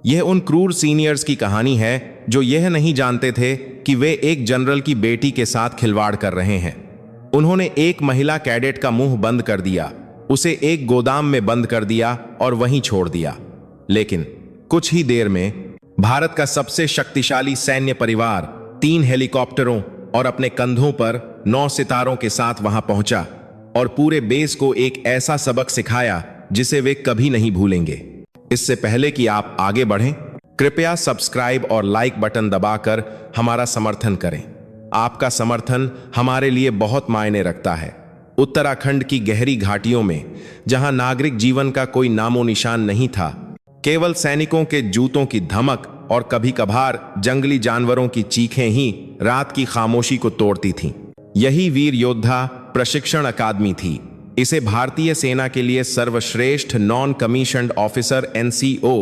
यह उन क्रूर सीनियर्स की कहानी है जो यह नहीं जानते थे कि वे एक जनरल की बेटी के साथ खिलवाड़ कर रहे हैं। उन्होंने एक महिला कैडेट का मुंह बंद कर दिया, उसे एक गोदाम में बंद कर दिया और वहीं छोड़ दिया। लेकिन कुछ ही देर में भारत का सबसे शक्तिशाली सैन्य परिवार 3 हेलीकॉप्टरों और अपने कंधों पर 9 सितारों के साथ वहां पहुंचा और पूरे बेस को एक ऐसा सबक सिखाया जिसे वे कभी नहीं भूलेंगे। इससे पहले कि आप आगे बढ़ें, कृपया सब्सक्राइब और लाइक बटन दबाकर हमारा समर्थन करें। आपका समर्थन हमारे लिए बहुत मायने रखता है। उत्तराखंड की गहरी घाटियों में, जहां नागरिक जीवन का कोई नामो निशान नहीं था, केवल सैनिकों के जूतों की धमक और कभी कभार जंगली जानवरों की चीखें ही रात की खामोशी को तोड़ती थीं। यही वीर योद्धा प्रशिक्षण अकादमी थी। इसे भारतीय सेना के लिए सर्वश्रेष्ठ नॉन कमीशन्ड ऑफिसर NCO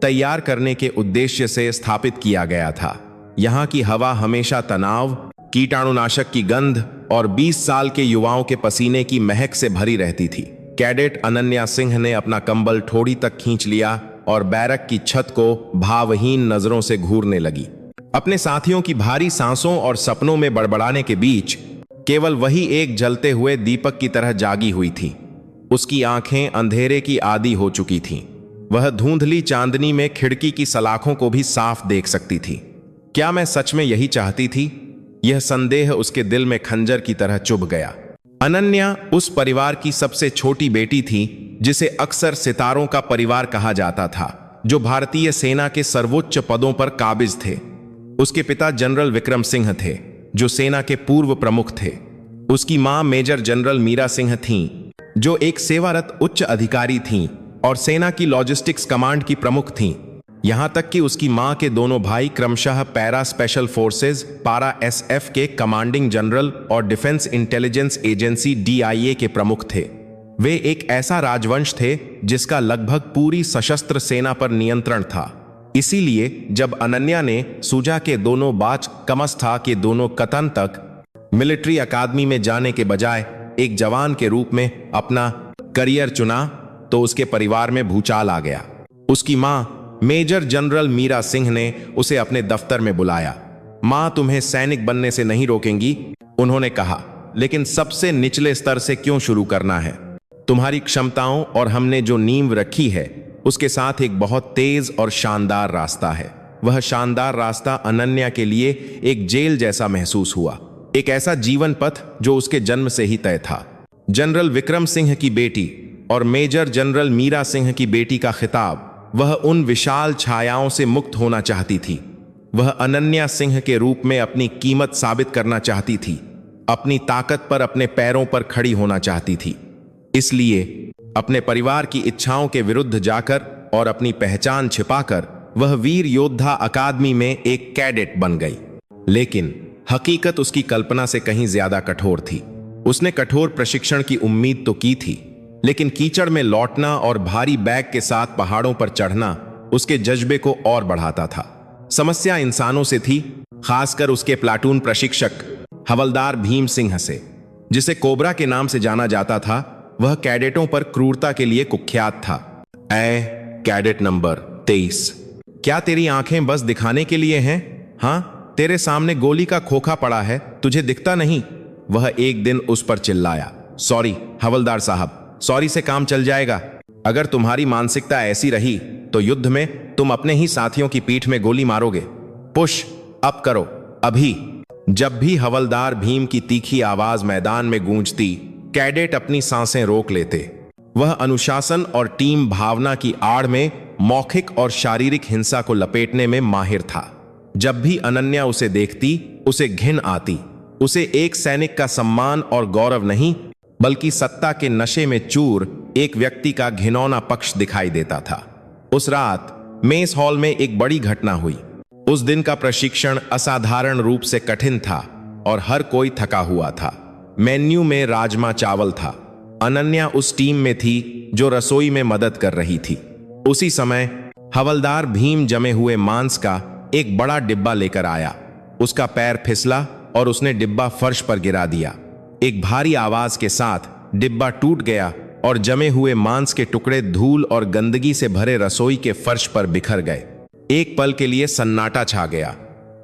तैयार करने के उद्देश्य से स्थापित किया गया था। यहाँ की हवा हमेशा तनाव, कीटाणुनाशक की गंध और 20 साल के युवाओं के पसीने की महक से भरी रहती थी। कैडेट अनन्या सिंह ने अपना कंबल ठोड़ी तक खींच लिया और बैरक की छत को भावहीन नजरों से घूरने लगी। अपने साथियों की भारी सांसों और सपनों में बड़बड़ाने के बीच केवल वही एक जलते हुए दीपक की तरह जागी हुई थी। उसकी आंखें अंधेरे की आदी हो चुकी थीं। वह धुंधली चांदनी में खिड़की की सलाखों को भी साफ देख सकती थी। क्या मैं सच में यही चाहती थी? यह संदेह उसके दिल में खंजर की तरह चुभ गया। अनन्या उस परिवार की सबसे छोटी बेटी थी जिसे अक्सर सितारों का परिवार कहा जाता था, जो भारतीय सेना के सर्वोच्च पदों पर काबिज थे। उसके पिता जनरल विक्रम सिंह थे, जो सेना के पूर्व प्रमुख थे। उसकी मां मेजर जनरल मीरा सिंह थीं, जो एक सेवारत उच्च अधिकारी थीं और सेना की लॉजिस्टिक्स कमांड की प्रमुख थीं। यहां तक कि उसकी मां के दोनों भाई क्रमशः पैरा स्पेशल फोर्सेज पारा SF के कमांडिंग जनरल और डिफेंस इंटेलिजेंस एजेंसी DIA के प्रमुख थे। वे एक ऐसा राजवंश थे जिसका लगभग पूरी सशस्त्र सेना पर नियंत्रण था। इसीलिए जब अनन्या ने सूजा के दोनों बाच कमस्था के दोनों कतन तक मिलिट्री अकादमी में जाने के बजाय एक जवान के रूप में अपना करियर चुना, तो उसके परिवार में भूचाल आ गया। उसकी मां मेजर जनरल मीरा सिंह ने उसे अपने दफ्तर में बुलाया। मां तुम्हें सैनिक बनने से नहीं रोकेंगी, उन्होंने कहा, लेकिन सबसे निचले स्तर से क्यों शुरू करना है? तुम्हारी क्षमताओं और हमने जो नींव रखी है उसके साथ एक बहुत तेज और शानदार रास्ता है। वह शानदार रास्ता अनन्या के लिए एक जेल जैसा महसूस हुआ, एक ऐसा जीवन पथ जो उसके जन्म से ही तय था। जनरल विक्रम सिंह की बेटी और मेजर जनरल मीरा सिंह की बेटी का खिताब, वह उन विशाल छायाओं से मुक्त होना चाहती थी। वह अनन्या सिंह के रूप में अपनी कीमत साबित करना चाहती थी, अपनी ताकत पर अपने पैरों पर खड़ी होना चाहती थी। इसलिए अपने परिवार की इच्छाओं के विरुद्ध जाकर और अपनी पहचान छिपाकर वह वीर योद्धा अकादमी में एक कैडेट बन गई। लेकिन हकीकत उसकी कल्पना से कहीं ज्यादा कठोर थी। उसने कठोर प्रशिक्षण की उम्मीद तो की थी, लेकिन कीचड़ में लौटना और भारी बैग के साथ पहाड़ों पर चढ़ना उसके जज्बे को और बढ़ाता था। समस्या इंसानों से थी, खासकर उसके प्लाटून प्रशिक्षक हवलदार भीम सिंह से, जिसे कोबरा के नाम से जाना जाता था। वह कैडेटों पर क्रूरता के लिए कुख्यात था। कैडेट नंबर 23, क्या तेरी आंखें बस दिखाने के लिए हैं? हाँ, तेरे सामने गोली का खोखा पड़ा है, तुझे दिखता नहीं? वह एक दिन उस पर चिल्लाया। सॉरी हवलदार साहब, सॉरी से काम चल जाएगा। अगर तुम्हारी मानसिकता ऐसी रही तो युद्ध में तुम अपने ही साथियों की पीठ में गोली मारोगे। पुश अप करो अभी। जब भी हवलदार भीम की तीखी आवाज मैदान में गूंजती, कैडेट अपनी सांसें रोक लेते। वह अनुशासन और टीम भावना की आड़ में मौखिक और शारीरिक हिंसा को लपेटने में माहिर था। जब भी अनन्या उसे देखती, उसे घिन आती। उसे एक सैनिक का सम्मान और गौरव नहीं, बल्कि सत्ता के नशे में चूर एक व्यक्ति का घिनौना पक्ष दिखाई देता था। उस रात मेस हॉल में एक बड़ी घटना हुई। उस दिन का प्रशिक्षण असाधारण रूप से कठिन था और हर कोई थका हुआ था। मेन्यू में राजमा चावल था। अनन्या उस टीम में थी जो रसोई में मदद कर रही थी। उसी समय हवलदार भीम जमे हुए मांस का एक बड़ा डिब्बा लेकर आया। उसका पैर फिसला और उसने डिब्बा फर्श पर गिरा दिया। एक भारी आवाज के साथ डिब्बा टूट गया और जमे हुए मांस के टुकड़े धूल और गंदगी से भरे रसोई के फर्श पर बिखर गए। एक पल के लिए सन्नाटा छा गया।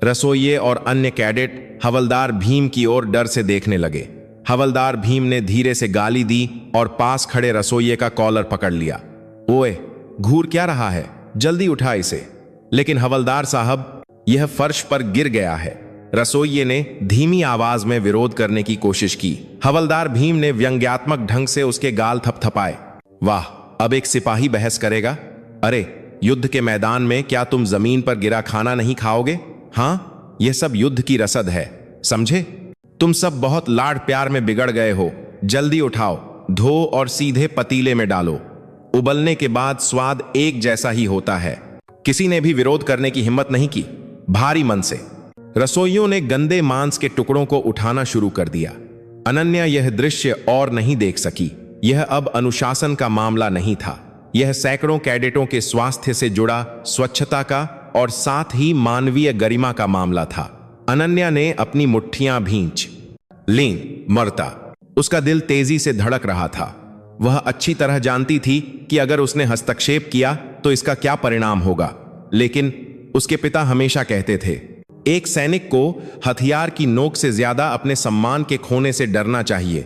रसोइये और अन्य कैडेट हवलदार भीम की ओर डर से देखने लगे। हवलदार भीम ने धीरे से गाली दी और पास खड़े रसोइये का कॉलर पकड़ लिया। ओए, घूर क्या रहा है, जल्दी उठा इसे। लेकिन हवलदार साहब, यह फर्श पर गिर गया है। रसोइये ने धीमी आवाज में विरोध करने की कोशिश की। हवलदार भीम ने व्यंग्यात्मक ढंग से उसके गाल थपथपाए। वाह, अब एक सिपाही बहस करेगा? अरे, युद्ध के मैदान में क्या तुम जमीन पर गिरा खाना नहीं खाओगे? हाँ, यह सब युद्ध की रसद है, समझे? तुम सब बहुत लाड प्यार में बिगड़ गए हो। जल्दी उठाओ, धो और सीधे पतीले में डालो। उबलने के बाद स्वाद एक जैसा ही होता है। किसी ने भी विरोध करने की हिम्मत नहीं की। भारी मन से रसोइयों ने गंदे मांस के टुकड़ों को उठाना शुरू कर दिया। अनन्या यह दृश्य और नहीं देख सकी। यह अब अनुशासन का मामला नहीं था। यह सैकड़ों कैडेटों के स्वास्थ्य से जुड़ा स्वच्छता का और साथ ही मानवीय गरिमा का मामला था। अनन्या ने अपनी मुट्ठियां भींच लीं। मरता उसका दिल तेजी से धड़क रहा था। वह अच्छी तरह जानती थी कि अगर उसने हस्तक्षेप किया तो इसका क्या परिणाम होगा। लेकिन उसके पिता हमेशा कहते थे, एक सैनिक को हथियार की नोक से ज्यादा अपने सम्मान के खोने से डरना चाहिए।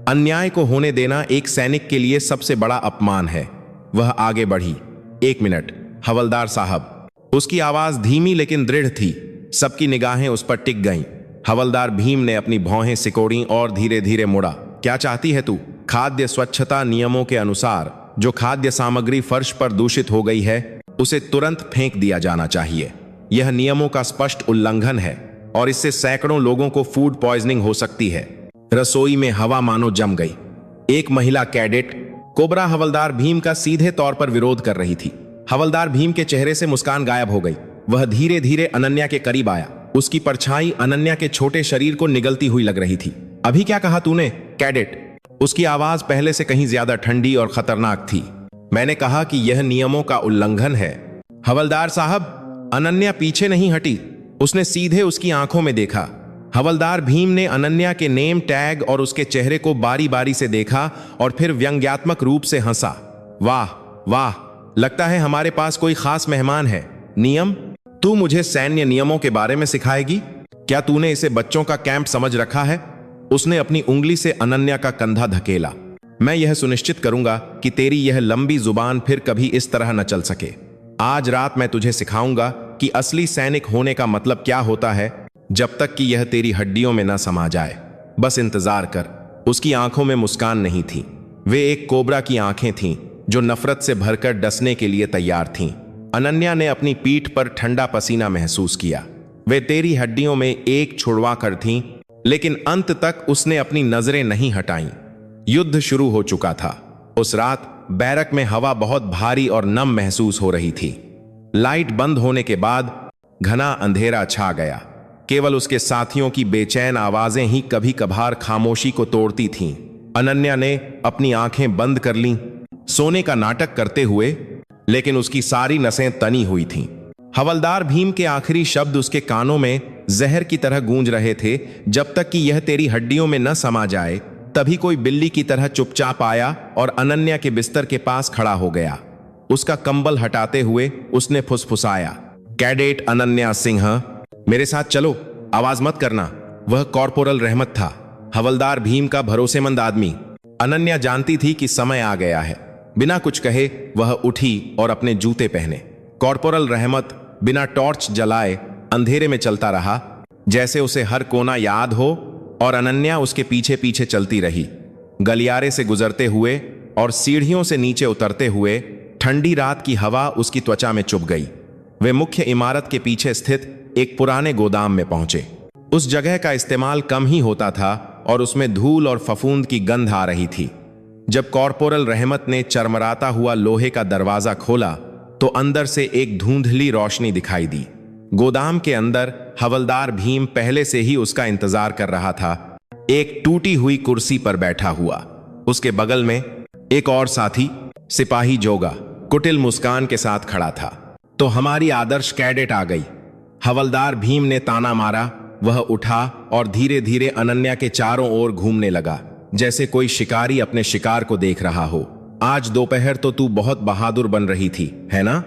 अन्याय को होने देना एक सैनिक के लिए सबसे बड़ा अपमान है। वह आगे बढ़ी। 1 मिनट, हवलदार साहब। उसकी आवाज धीमी लेकिन दृढ़ थी। सबकी निगाहें उस पर टिक गईं। हवलदार भीम ने अपनी भौहें सिकोड़ी और धीरे धीरे मुड़ा। क्या चाहती है तू? खाद्य स्वच्छता नियमों के अनुसार जो खाद्य सामग्री फर्श पर दूषित हो गई है, उसे तुरंत फेंक दिया जाना चाहिए। यह नियमों का स्पष्ट उल्लंघन है और इससे सैकड़ों लोगों को फूड पॉइजनिंग हो सकती है। रसोई में हवा मानो जम गई। एक महिला कैडेट कोबरा हवलदार भीम का सीधे तौर पर विरोध कर रही थी। हवलदार भीम के चेहरे से मुस्कान गायब हो गई। वह धीरे धीरे अनन्या के करीब आया। उसकी परछाई अनन्या के छोटे शरीर को निगलती हुई लग रही थी। अभी क्या कहा तूने, कैडेट? उसकी आवाज पहले से कहीं ज्यादा ठंडी और खतरनाक थी। मैंने कहा कि यह नियमों का उल्लंघन है। हवलदार साहब, अनन्या पीछे नहीं हटी। उसने सीधे उसकी आंखों में देखा। हवलदार भीम ने अनन्या के नेम टैग और उसके चेहरे को बारी बारी से देखा और फिर व्यंग्यात्मक रूप से हंसा। वाह वाह, लगता है हमारे पास कोई खास मेहमान है। नियम? तू मुझे सैन्य नियमों के बारे में सिखाएगी? क्या तूने इसे बच्चों का कैंप समझ रखा है? उसने अपनी उंगली से अनन्या का कंधा धकेला। मैं यह सुनिश्चित करूंगा कि तेरी यह लंबी जुबान फिर कभी इस तरह न चल सके। आज रात मैं तुझे सिखाऊंगा कि असली सैनिक होने का मतलब क्या होता है, जब तक कि यह तेरी हड्डियों में न समा जाए। बस इंतजार कर। उसकी आंखों में मुस्कान नहीं थी। वे एक कोबरा की आंखें थीं जो नफरत से भरकर डसने के लिए तैयार थीं। अनन्या ने अपनी पीठ पर ठंडा पसीना महसूस किया। वे तेरी हड्डियों में एक छुड़वा कर थीं, लेकिन अंत तक उसने अपनी नजरें नहीं हटाईं। युद्ध शुरू हो चुका था। उस रात बैरक में हवा बहुत भारी और नम महसूस हो रही थी। लाइट बंद होने के बाद घना अंधेरा छा गया। केवल उसके साथियों की बेचैन आवाजें ही कभी कभार खामोशी को तोड़ती थीं। अनन्या ने अपनी आंखें बंद कर लीं, सोने का नाटक करते हुए, लेकिन उसकी सारी नसें तनी हुई थीं। हवलदार भीम के आखिरी शब्द उसके कानों में जहर की तरह गूंज रहे थे। जब तक कि यह तेरी हड्डियों में न समा जाए। तभी कोई बिल्ली की तरह चुपचाप आया और अनन्या के बिस्तर के पास खड़ा हो गया। उसका कंबल हटाते हुए उसने फुसफुसाया, कैडेट अनन्या सिंह, मेरे साथ चलो, आवाज मत करना। वह कॉर्पोरल रहमत था, हवलदार भीम का भरोसेमंद आदमी। अनन्या जानती थी कि समय आ गया है। बिना कुछ कहे वह उठी और अपने जूते पहने। कॉर्पोरल रहमत बिना टॉर्च जलाए अंधेरे में चलता रहा, जैसे उसे हर कोना याद हो, और अनन्या उसके पीछे पीछे चलती रही। गलियारे से गुजरते हुए और सीढ़ियों से नीचे उतरते हुए ठंडी रात की हवा उसकी त्वचा में चुभ गई। वे मुख्य इमारत के पीछे स्थित एक पुराने गोदाम में पहुंचे। उस जगह का इस्तेमाल कम ही होता था और उसमें धूल और फफूंद की गंध आ रही थी। जब कॉर्पोरल रहमत ने चरमराता हुआ लोहे का दरवाजा खोला तो अंदर से एक धुंधली रोशनी दिखाई दी। गोदाम के अंदर हवलदार भीम पहले से ही उसका इंतजार कर रहा था, एक टूटी हुई कुर्सी पर बैठा हुआ। उसके बगल में एक और साथी सिपाही जोगा कुटिल मुस्कान के साथ खड़ा था। तो हमारी आदर्श कैडेट आ गई, हवलदार भीम ने ताना मारा। वह उठा और धीरे धीरे अनन्या के चारों ओर घूमने लगा, जैसे कोई शिकारी अपने शिकार को देख रहा हो। आज दोपहर तो तू बहुत बहादुर बन रही थी, है ना?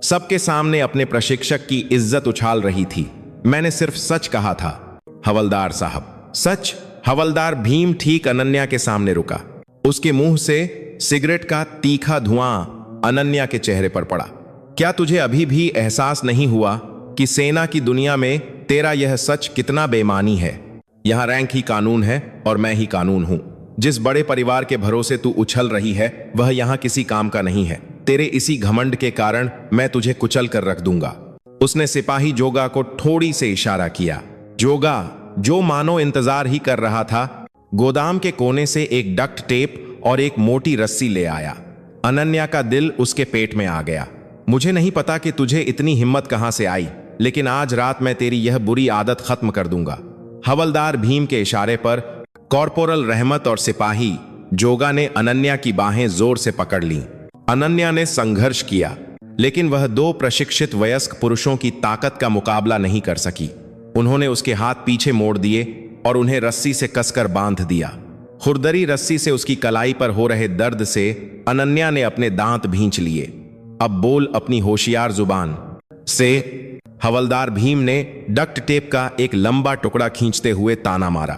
सबके सामने अपने प्रशिक्षक की इज्जत उछाल रही थी। मैंने सिर्फ सच कहा था हवलदार साहब, सच। हवलदार भीम ठीक अनन्या के सामने रुका। उसके मुंह से सिगरेट का तीखा धुआं अनन्या के चेहरे पर पड़ा। क्या तुझे अभी भी एहसास नहीं हुआ कि सेना की दुनिया में तेरा यह सच कितना बेमानी है? यहां रैंक ही कानून है और मैं ही कानून हूं। जिस बड़े परिवार के भरोसे तू उछल रही है वह यहां किसी काम का नहीं है। तेरे इसी घमंड के कारण मैं तुझे कुचल कर रख दूंगा। उसने सिपाही जोगा को थोड़ी से इशारा किया। जोगा, जो मानो इंतजार ही कर रहा था, गोदाम के कोने से एक डक्ट टेप और एक मोटी रस्सी ले आया। अनन्या का दिल उसके पेट में आ गया। मुझे नहीं पता कि तुझे इतनी हिम्मत कहां से आई, लेकिन आज रात मैं तेरी यह बुरी आदत खत्म कर दूंगा। हवलदार भीम के इशारे पर कॉर्पोरल रहमत और सिपाही जोगा ने अनन्या की बाहें जोर से पकड़ लीं। अनन्या ने संघर्ष किया, लेकिन वह दो प्रशिक्षित वयस्क पुरुषों की ताकत का मुकाबला नहीं कर सकी। उन्होंने उसके हाथ पीछे मोड़ दिए और उन्हें रस्सी से कसकर बांध दिया। खुरदरी रस्सी से उसकी कलाई पर हो रहे दर्द से अनन्या ने अपने दांत भींच लिए। अब बोल अपनी होशियार जुबान से। हवलदार भीम ने डक्ट टेप का एक लंबा टुकड़ा खींचते हुए ताना मारा।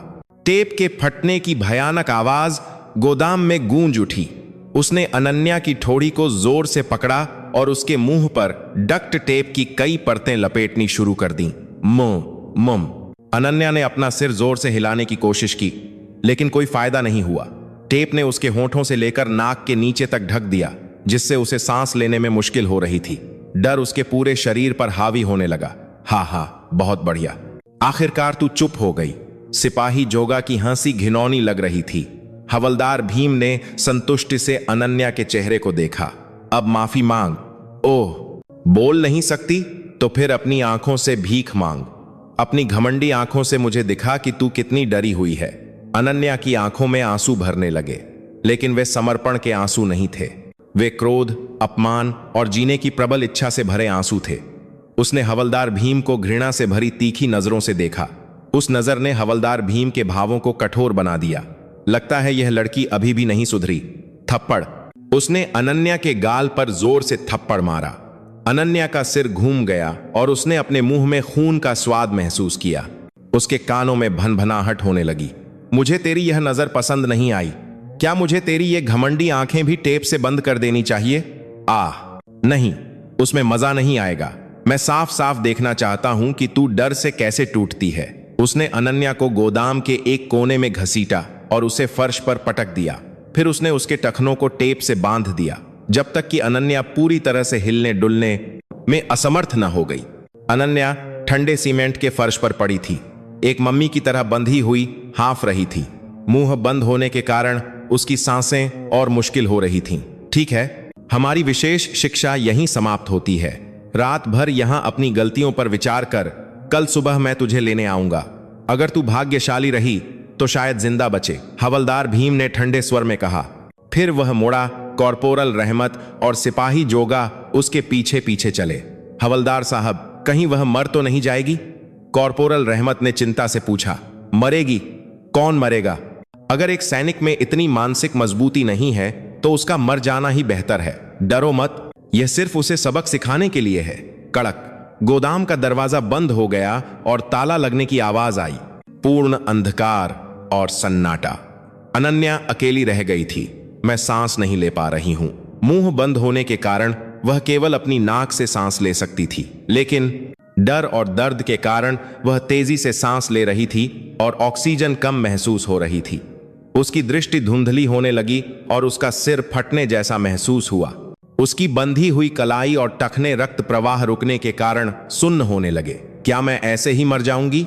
टेप के फटने की भयानक आवाज गोदाम में गूंज उठी। उसने अनन्या की ठोड़ी को जोर से पकड़ा और उसके मुंह पर डक्ट टेप की कई परतें लपेटनी शुरू कर दी। मुम। अनन्या ने अपना सिर जोर से हिलाने की कोशिश की, लेकिन कोई फायदा नहीं हुआ। टेप ने उसके होंठों से लेकर नाक के नीचे तक ढक दिया, जिससे उसे सांस लेने में मुश्किल हो रही थी। डर उसके पूरे शरीर पर हावी होने लगा। हा, बहुत बढ़िया, आखिरकार तू चुप हो गई। सिपाही जोगा की हंसी घिनौनी लग रही थी। हवलदार भीम ने संतुष्टि से अनन्या के चेहरे को देखा। अब माफी मांग। ओह, बोल नहीं सकती तो फिर अपनी आंखों से भीख मांग। अपनी घमंडी आंखों से मुझे दिखा कि तू कितनी डरी हुई है। अनन्या की आंखों में आंसू भरने लगे, लेकिन वे समर्पण के आंसू नहीं थे। वे क्रोध, अपमान और जीने की प्रबल इच्छा से भरे आंसू थे। उसने हवलदार भीम को घृणा से भरी तीखी नजरों से देखा। उस नजर ने हवलदार भीम के भावों को कठोर बना दिया। लगता है यह लड़की अभी भी नहीं सुधरी। थप्पड़। उसने अनन्या के गाल पर जोर से थप्पड़ मारा। अनन्या का सिर घूम गया और उसने अपने मुंह में खून का स्वाद महसूस किया। उसके कानों में भनभनाहट होने लगी। मुझे तेरी यह नजर पसंद नहीं आई। क्या मुझे तेरी ये घमंडी आंखें भी टेप से बंद कर देनी चाहिए? नहीं, उसमें मजा नहीं आएगा। मैं साफ साफ देखना चाहता हूं कि तू डर से कैसे टूटती है। उसने अनन्या को गोदाम के एक कोने में घसीटा और उसे फर्श पर पटक दिया। फिर उसने उसके टखनों को टेप से बांध दिया, जब तक कि अनन्या पूरी तरह से हिलने डुलने में असमर्थ न हो गई। अनन्या ठंडे सीमेंट के फर्श पर पड़ी थी, एक मम्मी की तरह बंधी हुई हाफ रही थी। मुंह बंद होने के कारण उसकी सांसें और मुश्किल हो रही थीं। ठीक है, हमारी विशेष शिक्षा यहीं समाप्त होती है। रात भर यहां अपनी गलतियों पर विचार कर, कल सुबह मैं तुझे लेने आऊंगा। अगर तू भाग्यशाली रही तो शायद जिंदा बचे, हवलदार भीम ने ठंडे स्वर में कहा। फिर वह मुड़ा। कॉर्पोरल रहमत और सिपाही जोगा उसके पीछे पीछे चले। हवलदार साहब, कहीं वह मर तो नहीं जाएगी? कॉर्पोरल रहमत ने चिंता से पूछा। मरेगी? कौन मरेगा? अगर एक सैनिक में इतनी मानसिक मजबूती नहीं है तो उसका मर जाना ही बेहतर है। डरो मत, यह सिर्फ उसे सबक सिखाने के लिए है। कड़क। गोदाम का दरवाजा बंद हो गया और ताला लगने की आवाज आई। पूर्ण अंधकार और सन्नाटा। अनन्या अकेली रह गई थी। मैं सांस नहीं ले पा रही हूं। मुंह बंद होने के कारण वह केवल अपनी नाक से सांस ले सकती थी, लेकिन डर और दर्द के कारण वह तेजी से सांस ले रही थी और ऑक्सीजन कम महसूस हो रही थी। उसकी दृष्टि धुंधली होने लगी और उसका सिर फटने जैसा महसूस हुआ। उसकी बंधी हुई कलाई और टखने रक्त प्रवाह रुकने के कारण सुन्न होने लगे। क्या मैं ऐसे ही मर जाऊंगी?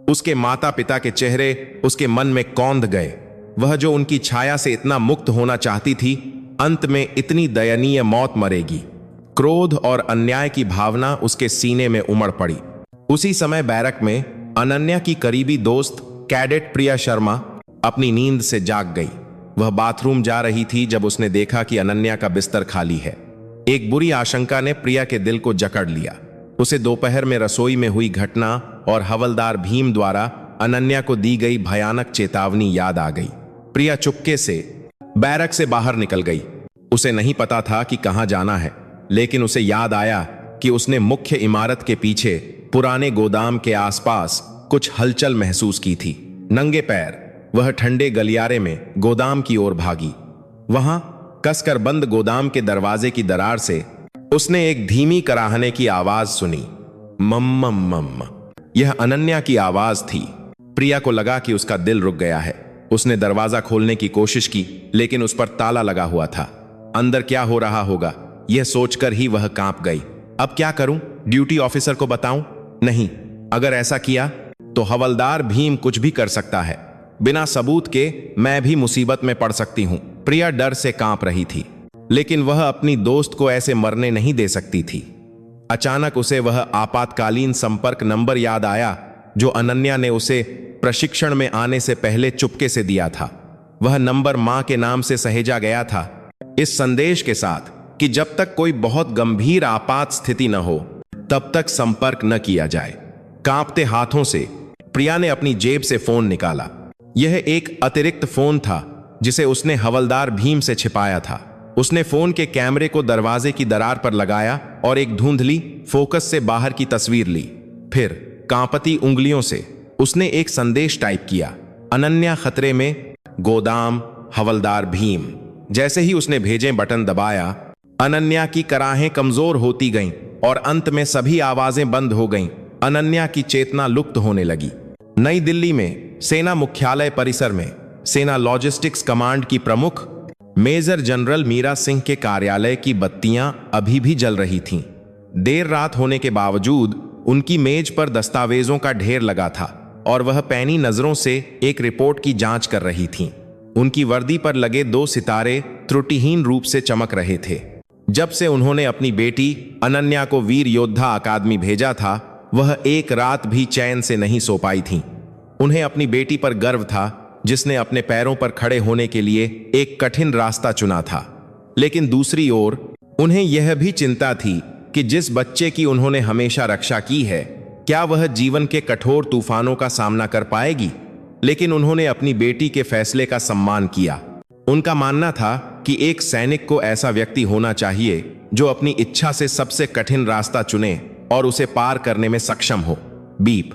उसके माता पिता के चेहरे उसके मन में कौंध गए। वह जो उनकी छाया से इतना मुक्त होना चाहती थी, अंत में इतनी दयनीय मौत मरेगी। क्रोध और अन्याय की भावना उसके सीने में उमड़ पड़ी। उसी समय बैरक में अनन्या की करीबी दोस्त कैडेट प्रिया शर्मा अपनी नींद से जाग गई। वह बाथरूम जा रही थी जब उसने देखा कि अनन्या का बिस्तर खाली है। एक बुरी आशंका ने प्रिया के दिल को जकड़ लिया। उसे दोपहर में रसोई में हुई घटना और हवलदार भीम द्वारा अनन्या को दी गई भयानक चेतावनी याद आ गई। प्रिया चुपके से बैरक से बाहर निकल गई। उसे नहीं पता था कि कहां जाना है, लेकिन उसे याद आया कि उसने मुख्य इमारत के पीछे पुराने गोदाम के आसपास कुछ हलचल महसूस की थी। नंगे पैर वह ठंडे गलियारे में गोदाम की ओर भागी। वहां कसकर बंद गोदाम के दरवाजे की दरार से उसने एक धीमी कराहने की आवाज सुनी। मम मम मम। यह अनन्या की आवाज थी। प्रिया को लगा कि उसका दिल रुक गया है। उसने दरवाजा खोलने की कोशिश की, लेकिन उस पर ताला लगा हुआ था। अंदर क्या हो रहा होगा, यह सोचकर ही वह कांप गई। अब क्या करूं? ड्यूटी ऑफिसर को बताऊं? नहीं, अगर ऐसा किया तो हवलदार भीम कुछ भी कर सकता है। बिना सबूत के मैं भी मुसीबत में पड़ सकती हूं। प्रिया डर से कांप रही थी, लेकिन वह अपनी दोस्त को ऐसे मरने नहीं दे सकती थी। अचानक उसे वह आपातकालीन संपर्क नंबर याद आया जो अनन्या ने उसे प्रशिक्षण में आने से पहले चुपके से दिया था। वह नंबर मां के नाम से सहेजा गया था, इस संदेश के साथ कि जब तक कोई बहुत गंभीर आपात स्थिति न हो तब तक संपर्क न किया जाए। कांपते हाथों से प्रिया ने अपनी जेब से फोन निकाला। यह एक अतिरिक्त फोन था जिसे उसने हवलदार भीम से छिपाया था। उसने फोन के कैमरे को दरवाजे की दरार पर लगाया और एक धुंधली फोकस से बाहर की तस्वीर ली। फिर कांपती उंगलियों से उसने एक संदेश टाइप किया, अनन्या खतरे में, गोदाम, हवलदार भीम। जैसे ही उसने भेजें बटन दबाया, अनन्या की कराहें कमजोर होती गईं और अंत में सभी आवाजें बंद हो गईं। अनन्या की चेतना लुप्त होने लगी। नई दिल्ली में सेना मुख्यालय परिसर में सेना लॉजिस्टिक्स कमांड की प्रमुख मेजर जनरल मीरा सिंह के कार्यालय की बत्तियां अभी भी जल रही थीं। देर रात होने के बावजूद उनकी मेज पर दस्तावेजों का ढेर लगा था और वह पैनी नजरों से एक रिपोर्ट की जांच कर रही थीं। उनकी वर्दी पर लगे 2 सितारे त्रुटिहीन रूप से चमक रहे थे। जब से उन्होंने अपनी बेटी अनन्या को वीर योद्धा अकादमी भेजा था, वह एक रात भी चैन से नहीं सो पाई थीं। उन्हें अपनी बेटी पर गर्व था, जिसने अपने पैरों पर खड़े होने के लिए एक कठिन रास्ता चुना था। लेकिन दूसरी ओर उन्हें यह भी चिंता थी कि जिस बच्चे की उन्होंने हमेशा रक्षा की है, क्या वह जीवन के कठोर तूफानों का सामना कर पाएगी। लेकिन उन्होंने अपनी बेटी के फैसले का सम्मान किया। उनका मानना था कि एक सैनिक को ऐसा व्यक्ति होना चाहिए जो अपनी इच्छा से सबसे कठिन रास्ता चुने और उसे पार करने में सक्षम हो। बीप।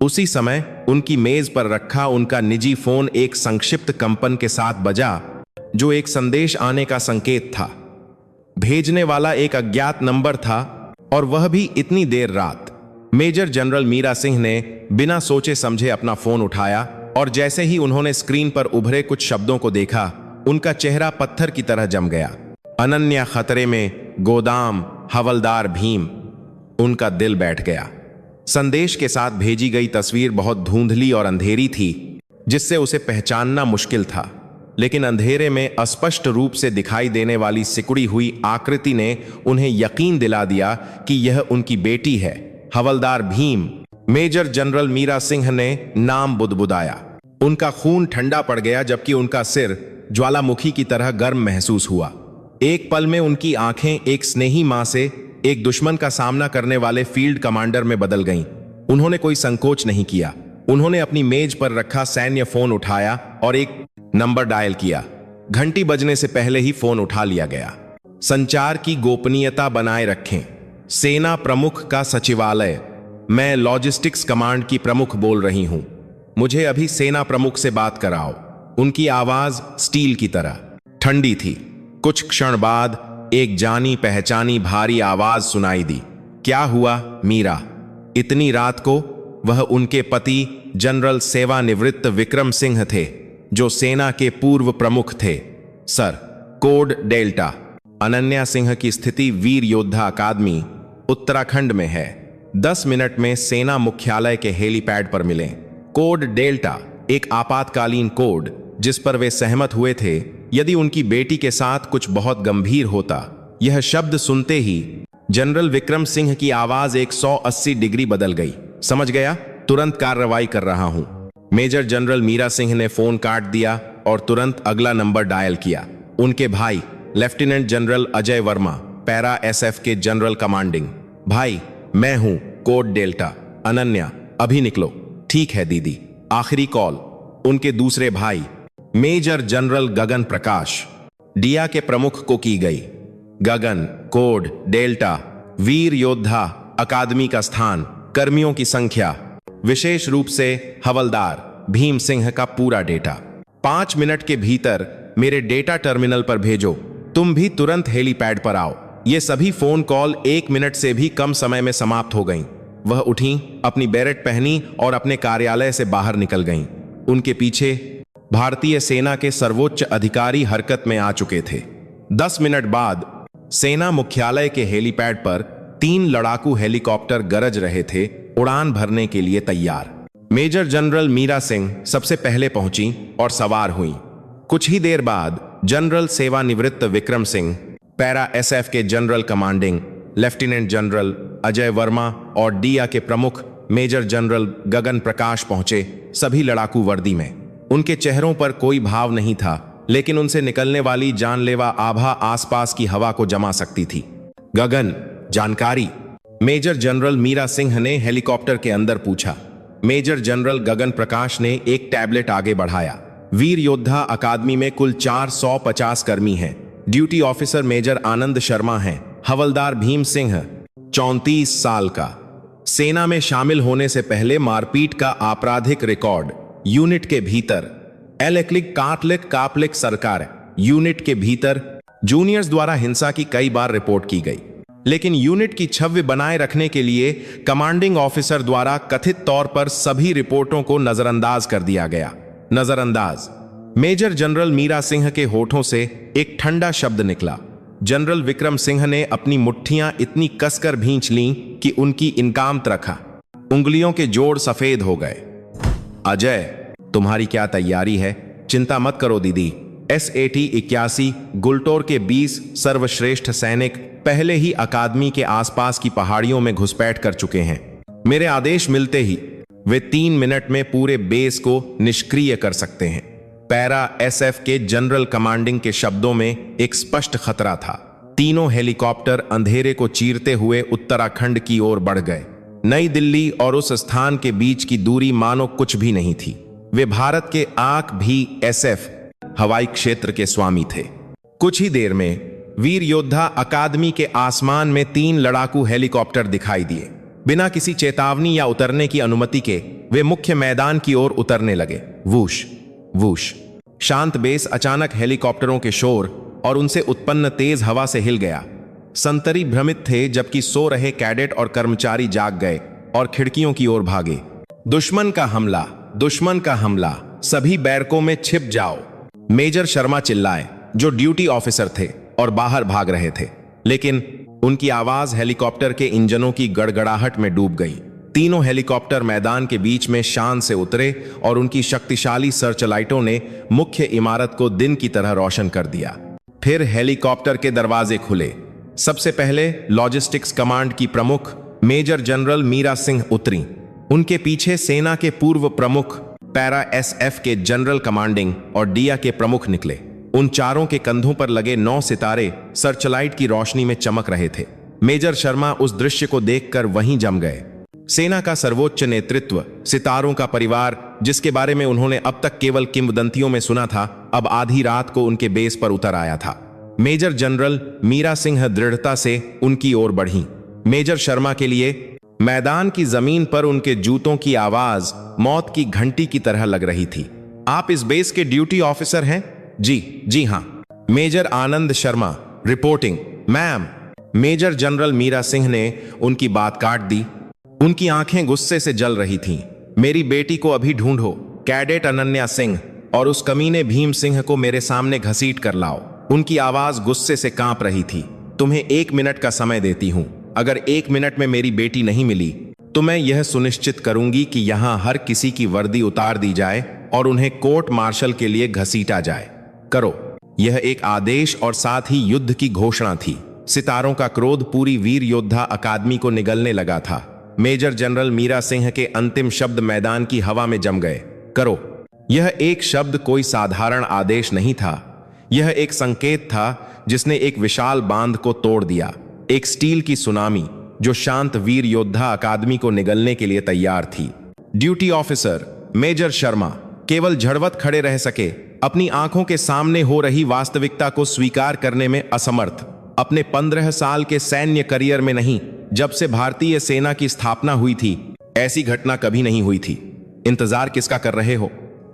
उसी समय उनकी मेज पर रखा उनका निजी फोन एक संक्षिप्त कंपन के साथ बजा, जो एक संदेश आने का संकेत था। भेजने वाला एक अज्ञात नंबर था और वह भी इतनी देर रात। मेजर जनरल मीरा सिंह ने बिना सोचे समझे अपना फोन उठाया और जैसे ही उन्होंने स्क्रीन पर उभरे कुछ शब्दों को देखा, उनका चेहरा पत्थर की तरह जम गया। अनन्या खतरे में, गोदाम, हवलदार भीम। उनका दिल बैठ गया। संदेश के साथ भेजी गई तस्वीर बहुत धुंधली और अंधेरी थी, जिससे उसे पहचानना मुश्किल था। लेकिन अंधेरे में अस्पष्ट रूप से दिखाई देने वाली सिकुड़ी हुई आकृति ने उन्हें यकीन दिला दिया कि यह उनकी बेटी है, हवलदार भीम। मेजर जनरल मीरा सिंह ने नाम बुदबुदाया। उनका खून ठंडा पड़ गया, जबकि उनका सिर ज्वालामुखी की तरह गर्म महसूस हुआ। एक पल में उनकी आंखें एक स्नेही मां से एक दुश्मन का सामना करने वाले फील्ड कमांडर में बदल गईं। उन्होंने कोई संकोच नहीं किया। उन्होंने अपनी मेज पर रखा सैन्य फोन उठाया और एक नंबर डायल किया। घंटी बजने से पहले ही फोन उठा लिया गया। संचार की गोपनीयता बनाए रखें। सेना प्रमुख का सचिवालय। मैं लॉजिस्टिक्स कमांड की प्रमुख बोल रही हूं। मुझे अभी सेना प्रमुख से बात कराओ। उनकी आवाज स्टील की तरह ठंडी थी। कुछ क्षण बाद एक जानी पहचानी भारी आवाज सुनाई दी। क्या हुआ मीरा? इतनी रात को? वह उनके पति जनरल सेवानिवृत्त विक्रम सिंह थे, जो सेना के पूर्व प्रमुख थे। Sir, code delta. Ananya Singh की स्थिति वीर योद्धा अकादमी, उत्तराखंड में है। 10 मिनट में सेना मुख्यालय के हेलीपैड पर मिलें। कोड डेल्टा एक आपातकालीन कोड जिस पर वे सहमत हुए थे यदि उनकी बेटी के साथ कुछ बहुत गंभीर होता। यह शब्द सुनते ही जनरल विक्रम सिंह की आवाज 180 डिग्री बदल गई। समझ गया, तुरंत कार्रवाई कर रहा हूं। मेजर जनरल मीरा सिंह ने फोन काट दिया और तुरंत अगला नंबर डायल किया। उनके भाई lieutenant general Ajay Verma, para SF के जनरल कमांडिंग। भाई, मैं हूं कोड डेल्टा। अनन्या, अभी निकलो। ठीक है दीदी। आखिरी कॉल। उनके दूसरे भाई मेजर जनरल गगन प्रकाश, डिया के प्रमुख को की गई। गगन, कोड डेल्टा, वीर योद्धा अकादमी का स्थान, कर्मियों की संख्या, विशेष रूप से हवलदार भीम सिंह का पूरा डेटा। 5 मिनट के भीतर मेरे डेटा टर्मिनल पर भेजो। तुम भी तुरंत हेलीपैड पर आओ। ये सभी फोन कॉल 1 मिनट से भी कम समय में समाप्त हो गईं। वह उठी, अपनी बेरेट पहनी और अपने कार्यालय से बाहर निकल गईं। उनके पीछे भारतीय सेना के सर्वोच्च अधिकारी हरकत में आ चुके थे। 10 मिनट बाद सेना मुख्यालय के हेलीपैड पर 3 लड़ाकू हेलीकॉप्टर गरज रहे थे, उड़ान भरने के लिए तैयार। मेजर जनरल मीरा सिंह सबसे पहले पहुंची और सवार हुई। कुछ ही देर बाद जनरल सेवानिवृत्त विक्रम सिंह, पैरा एसएफ के general commanding lieutenant general Ajay Verma और डीआ के प्रमुख मेजर जनरल गगन प्रकाश पहुंचे, सभी लड़ाकू वर्दी में। उनके चेहरों पर कोई भाव नहीं था, लेकिन उनसे निकलने वाली जानलेवा आभा आसपास की हवा को जमा सकती थी। गगन, जानकारी? मेजर जनरल मीरा सिंह ने हेलीकॉप्टर के अंदर पूछा। मेजर जनरल गगन प्रकाश ने एक टैबलेट आगे बढ़ाया। वीर योद्धा अकादमी में कुल 450 कर्मी हैं। Duty officer major Anand Sharma हैं। हवलदार भीम सिंह 34 साल का। सेना में शामिल होने से पहले मारपीट का आपराधिक रिकॉर्ड। यूनिट के भीतर एलेक्लिक काटलिक कापलिक सरकार यूनिट के भीतर जूनियर्स द्वारा हिंसा की कई बार रिपोर्ट की गई, लेकिन यूनिट की छवि बनाए रखने के लिए कमांडिंग ऑफिसर द्वारा कथित तौर पर सभी रिपोर्टों को नजरअंदाज कर दिया गया। नजरअंदाज। मेजर जनरल मीरा सिंह के होठों से एक ठंडा शब्द निकला। जनरल विक्रम सिंह ने अपनी मुट्ठियां इतनी कसकर भींच लीं कि उनकी इनकामत रखा। उंगलियों के जोड़ सफेद हो गए। अजय, तुम्हारी क्या तैयारी है? चिंता मत करो दीदी। SAT 81 गुलटोर के 20 सर्वश्रेष्ठ सैनिक पहले ही अकादमी के आसपास की पहाड़ियों में घुसपैठ कर चुके हैं। मेरे आदेश मिलते ही वे 3 मिनट में पूरे बेस को निष्क्रिय कर सकते हैं। पैरा SF के जनरल कमांडिंग के शब्दों में एक स्पष्ट खतरा था। तीनों हेलीकॉप्टर अंधेरे को चीरते हुए उत्तराखंड की ओर बढ़ गए। नई दिल्ली और उस स्थान के बीच की दूरी मानो कुछ भी नहीं थी। वे भारत के आंख भी SF हवाई क्षेत्र के स्वामी थे। कुछ ही देर में वीर योद्धा अकादमी के आसमान में 3 लड़ाकू हेलीकॉप्टर दिखाई दिए। बिना किसी चेतावनी या उतरने की अनुमति के वे मुख्य मैदान की ओर उतरने लगे। Whoosh whoosh. शांत बेस अचानक हेलीकॉप्टरों के शोर और उनसे उत्पन्न तेज हवा से हिल गया। संतरी भ्रमित थे, जबकि सो रहे कैडेट और कर्मचारी जाग गए और खिड़कियों की ओर भागे। दुश्मन का हमला, दुश्मन का हमला, सभी बैरकों में छिप जाओ। मेजर शर्मा चिल्लाए, जो ड्यूटी ऑफिसर थे और बाहर भाग रहे थे, लेकिन उनकी आवाज हेलीकॉप्टर के इंजनों की गड़गड़ाहट में डूब गई। तीनों हेलीकॉप्टर मैदान के बीच में शान से उतरे और उनकी शक्तिशाली सर्चलाइटों ने मुख्य इमारत को दिन की तरह रोशन कर दिया। फिर हेलीकॉप्टर के दरवाजे खुले। सबसे पहले लॉजिस्टिक्स कमांड की प्रमुख मेजर जनरल मीरा सिंह उतरी। उनके पीछे सेना के पूर्व प्रमुख, पैरा SF के जनरल कमांडिंग और डीआ के प्रमुख निकले। उन चारों के कंधों पर लगे 9 सितारे सर्चलाइट की रोशनी में चमक रहे थे। मेजर शर्मा उस दृश्य को देखकर वहीं जम गए। सेना का सर्वोच्च नेतृत्व, सितारों का परिवार, जिसके बारे में उन्होंने अब तक केवल किंवदंतियों में सुना था, अब आधी रात को उनके बेस पर उतर आया था। मेजर जनरल मीरा सिंह दृढ़ता से उनकी ओर बढ़ी। मेजर शर्मा के लिए मैदान की जमीन पर उनके जूतों की आवाज मौत की घंटी की तरह लग रही थी। आप इस बेस के ड्यूटी ऑफिसर हैं? जी हां। Major Anand Sharma reporting. Ma'am. Major general Meera Singh ने उनकी बात काट दी। उनकी आंखें गुस्से से जल रही थीं। मेरी बेटी को अभी ढूंढो। कैडेट अनन्या सिंह और उस कमीने भीम सिंह को मेरे सामने घसीट कर लाओ। उनकी आवाज गुस्से से कांप रही थी। तुम्हें 1 मिनट का समय देती हूं। अगर 1 मिनट में मेरी बेटी नहीं मिली तो मैं यह सुनिश्चित करूंगी कि यहां हर किसी की वर्दी उतार दी जाए और उन्हें कोर्ट मार्शल के लिए घसीटा जाए। करो। यह एक आदेश और साथ ही युद्ध की घोषणा थी। सितारों का क्रोध पूरी वीर योद्धा अकादमी को निगलने लगा था। मेजर जनरल मीरा सिंह के अंतिम शब्द मैदान की हवा में जम गए। करो। यह एक शब्द कोई साधारण आदेश नहीं था। यह एक संकेत था जिसने एक विशाल बांध को तोड़ दिया। एक स्टील की सुनामी जो शांत वीर योद्धा अकादमी को निगलने के लिए तैयार थी। ड्यूटी ऑफिसर मेजर शर्मा केवल झड़वत खड़े रह सके, अपनी आंखों के सामने हो रही वास्तविकता को स्वीकार करने में असमर्थ। अपने 15 साल के सैन्य करियर में नहीं, जब से भारतीय सेना की स्थापना हुई थी ऐसी घटना कभी नहीं हुई थी। इंतजार किसका कर रहे हो?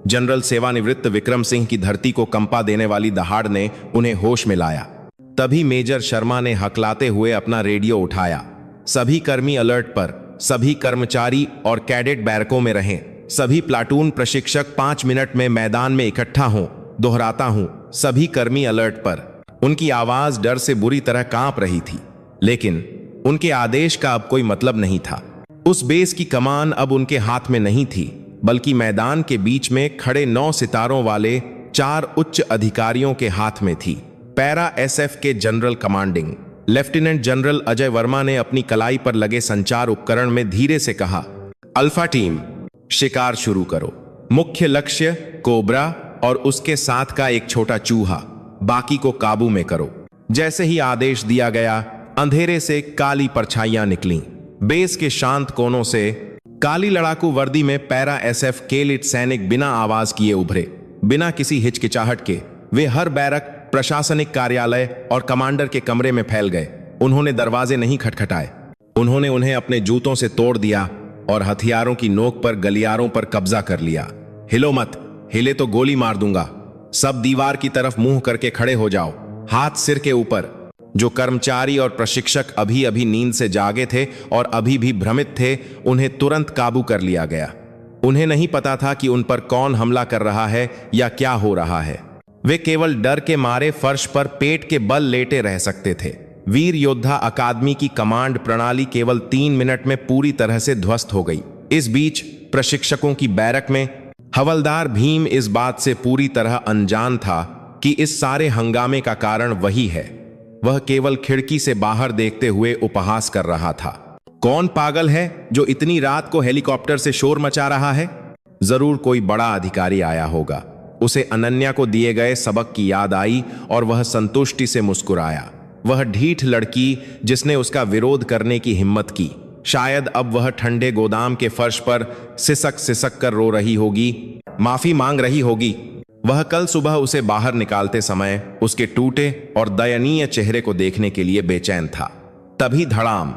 जनरल सेवानिवृत्त विक्रम सिंह की धरती को कंपा देने वाली दहाड़ ने उन्हें होश में लाया। तभी मेजर शर्मा ने हकलाते हुए अपना रेडियो उठाया। सभी कर्मी अलर्ट पर, सभी कर्मचारी और कैडेट बैरकों में रहें। सभी प्लाटून प्रशिक्षक 5 मिनट में मैदान में इकट्ठा हों। दोहराता हूं, सभी कर्मी अलर्ट पर। उनकी आवाज डर से बुरी तरह कांप रही थी, लेकिन उनके आदेश का अब कोई मतलब नहीं था। उस बेस की कमान अब उनके हाथ में नहीं थी, बल्कि मैदान के बीच में खड़े 9 सितारों वाले 4 उच्च अधिकारियों के हाथ में थी। पैरा एसएफ के general commanding lieutenant general Ajay Verma ने अपनी कलाई पर लगे संचार उपकरण में धीरे से कहा, अल्फा टीम, शिकार शुरू करो। मुख्य लक्ष्य कोबरा और उसके साथ का एक छोटा चूहा, बाकी को काबू में करो। जैसे ही आदेश दिया गया, अंधेरे से काली परछाइयां निकलीं। बेस के शांत कोनों से काली लड़ाकू वर्दी में पैरा एसएफ केलिट सैनिक बिना आवाज किए उभरे। बिना किसी हिचकिचाहट के वे हर बैरक, प्रशासनिक कार्यालय और कमांडर के कमरे में फैल गए। उन्होंने दरवाजे नहीं खटखटाए, उन्होंने उन्हें अपने जूतों से तोड़ दिया और हथियारों की नोक पर गलियारों पर कब्जा कर लिया। हिलो मत, हिले तो गोली मार दूंगा। सब दीवार की तरफ मुंह करके खड़े हो जाओ, हाथ सिर के ऊपर। जो कर्मचारी और प्रशिक्षक अभी अभी नींद से जागे थे और अभी भी भ्रमित थे, उन्हें तुरंत काबू कर लिया गया। उन्हें नहीं पता था कि उन पर कौन हमला कर रहा है या क्या हो रहा है। वे केवल डर के मारे फर्श पर पेट के बल लेटे रह सकते थे। वीर योद्धा अकादमी की कमांड प्रणाली केवल 3 मिनट में पूरी तरह से ध्वस्त हो गई। इस बीच प्रशिक्षकों की बैरक में हवलदार भीम इस बात से पूरी तरह अनजान था कि इस सारे हंगामे का कारण वही है। वह केवल खिड़की से बाहर देखते हुए उपहास कर रहा था। कौन पागल है जो इतनी रात को हेलीकॉप्टर से शोर मचा रहा है? जरूर कोई बड़ा अधिकारी आया होगा। उसे अनन्या को दिए गए सबक की याद आई और वह संतुष्टि से मुस्कुराया। वह ढीठ लड़की जिसने उसका विरोध करने की हिम्मत की, शायद अब वह ठंडे गोदाम के फर्श पर सिसक सिसक कर रो रही होगी, माफी मांग रही होगी। वह कल सुबह उसे बाहर निकालते समय उसके टूटे और दयनीय चेहरे को देखने के लिए बेचैन था। तभी धड़ाम,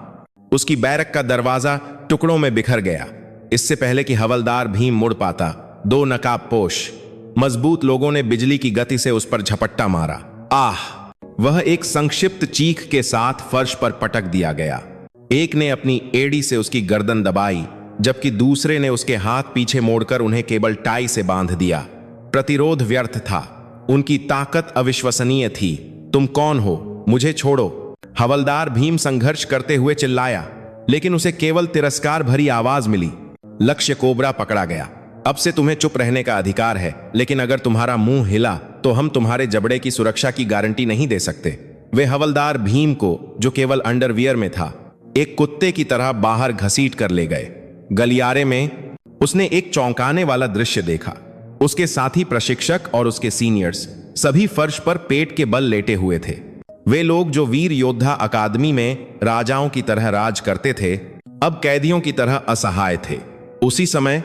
उसकी बैरक का दरवाजा टुकड़ों में बिखर गया। इससे पहले कि हवलदार भीम मुड़ पाता, 2 नकाबपोश मजबूत लोगों ने बिजली की गति से उस पर झपट्टा मारा। आह! वह एक संक्षिप्त चीख के साथ फर्श पर पटक दिया गया। एक ने अपनी एड़ी से उसकी गर्दन दबाई, जबकि दूसरे ने उसके हाथ पीछे मोड़कर उन्हें केबल टाई से बांध दिया। प्रतिरोध व्यर्थ था। उनकी ताकत अविश्वसनीय थी। तुम कौन हो? मुझे छोड़ो! हवलदार भीम संघर्ष करते हुए चिल्लाया, लेकिन उसे केवल तिरस्कार भरी आवाज मिली। लक्ष्य कोबरा पकड़ा गया। अब से तुम्हें चुप रहने का अधिकार है, लेकिन अगर तुम्हारा मुंह हिला तो हम तुम्हारे जबड़े की सुरक्षा की गारंटी नहीं दे सकते। वे हवलदार भीम को, जो केवल अंडरवियर में था, एक कुत्ते की तरह बाहर घसीट कर ले गए। गलियारे में उसने एक चौंकाने वाला दृश्य देखा। उसके साथी प्रशिक्षक और उसके सीनियर्स सभी फर्श पर पेट के बल लेटे हुए थे। वे लोग जो वीर योद्धा अकादमी में राजाओं की तरह राज करते थे, अब कैदियों की तरह असहाय थे। उसी समय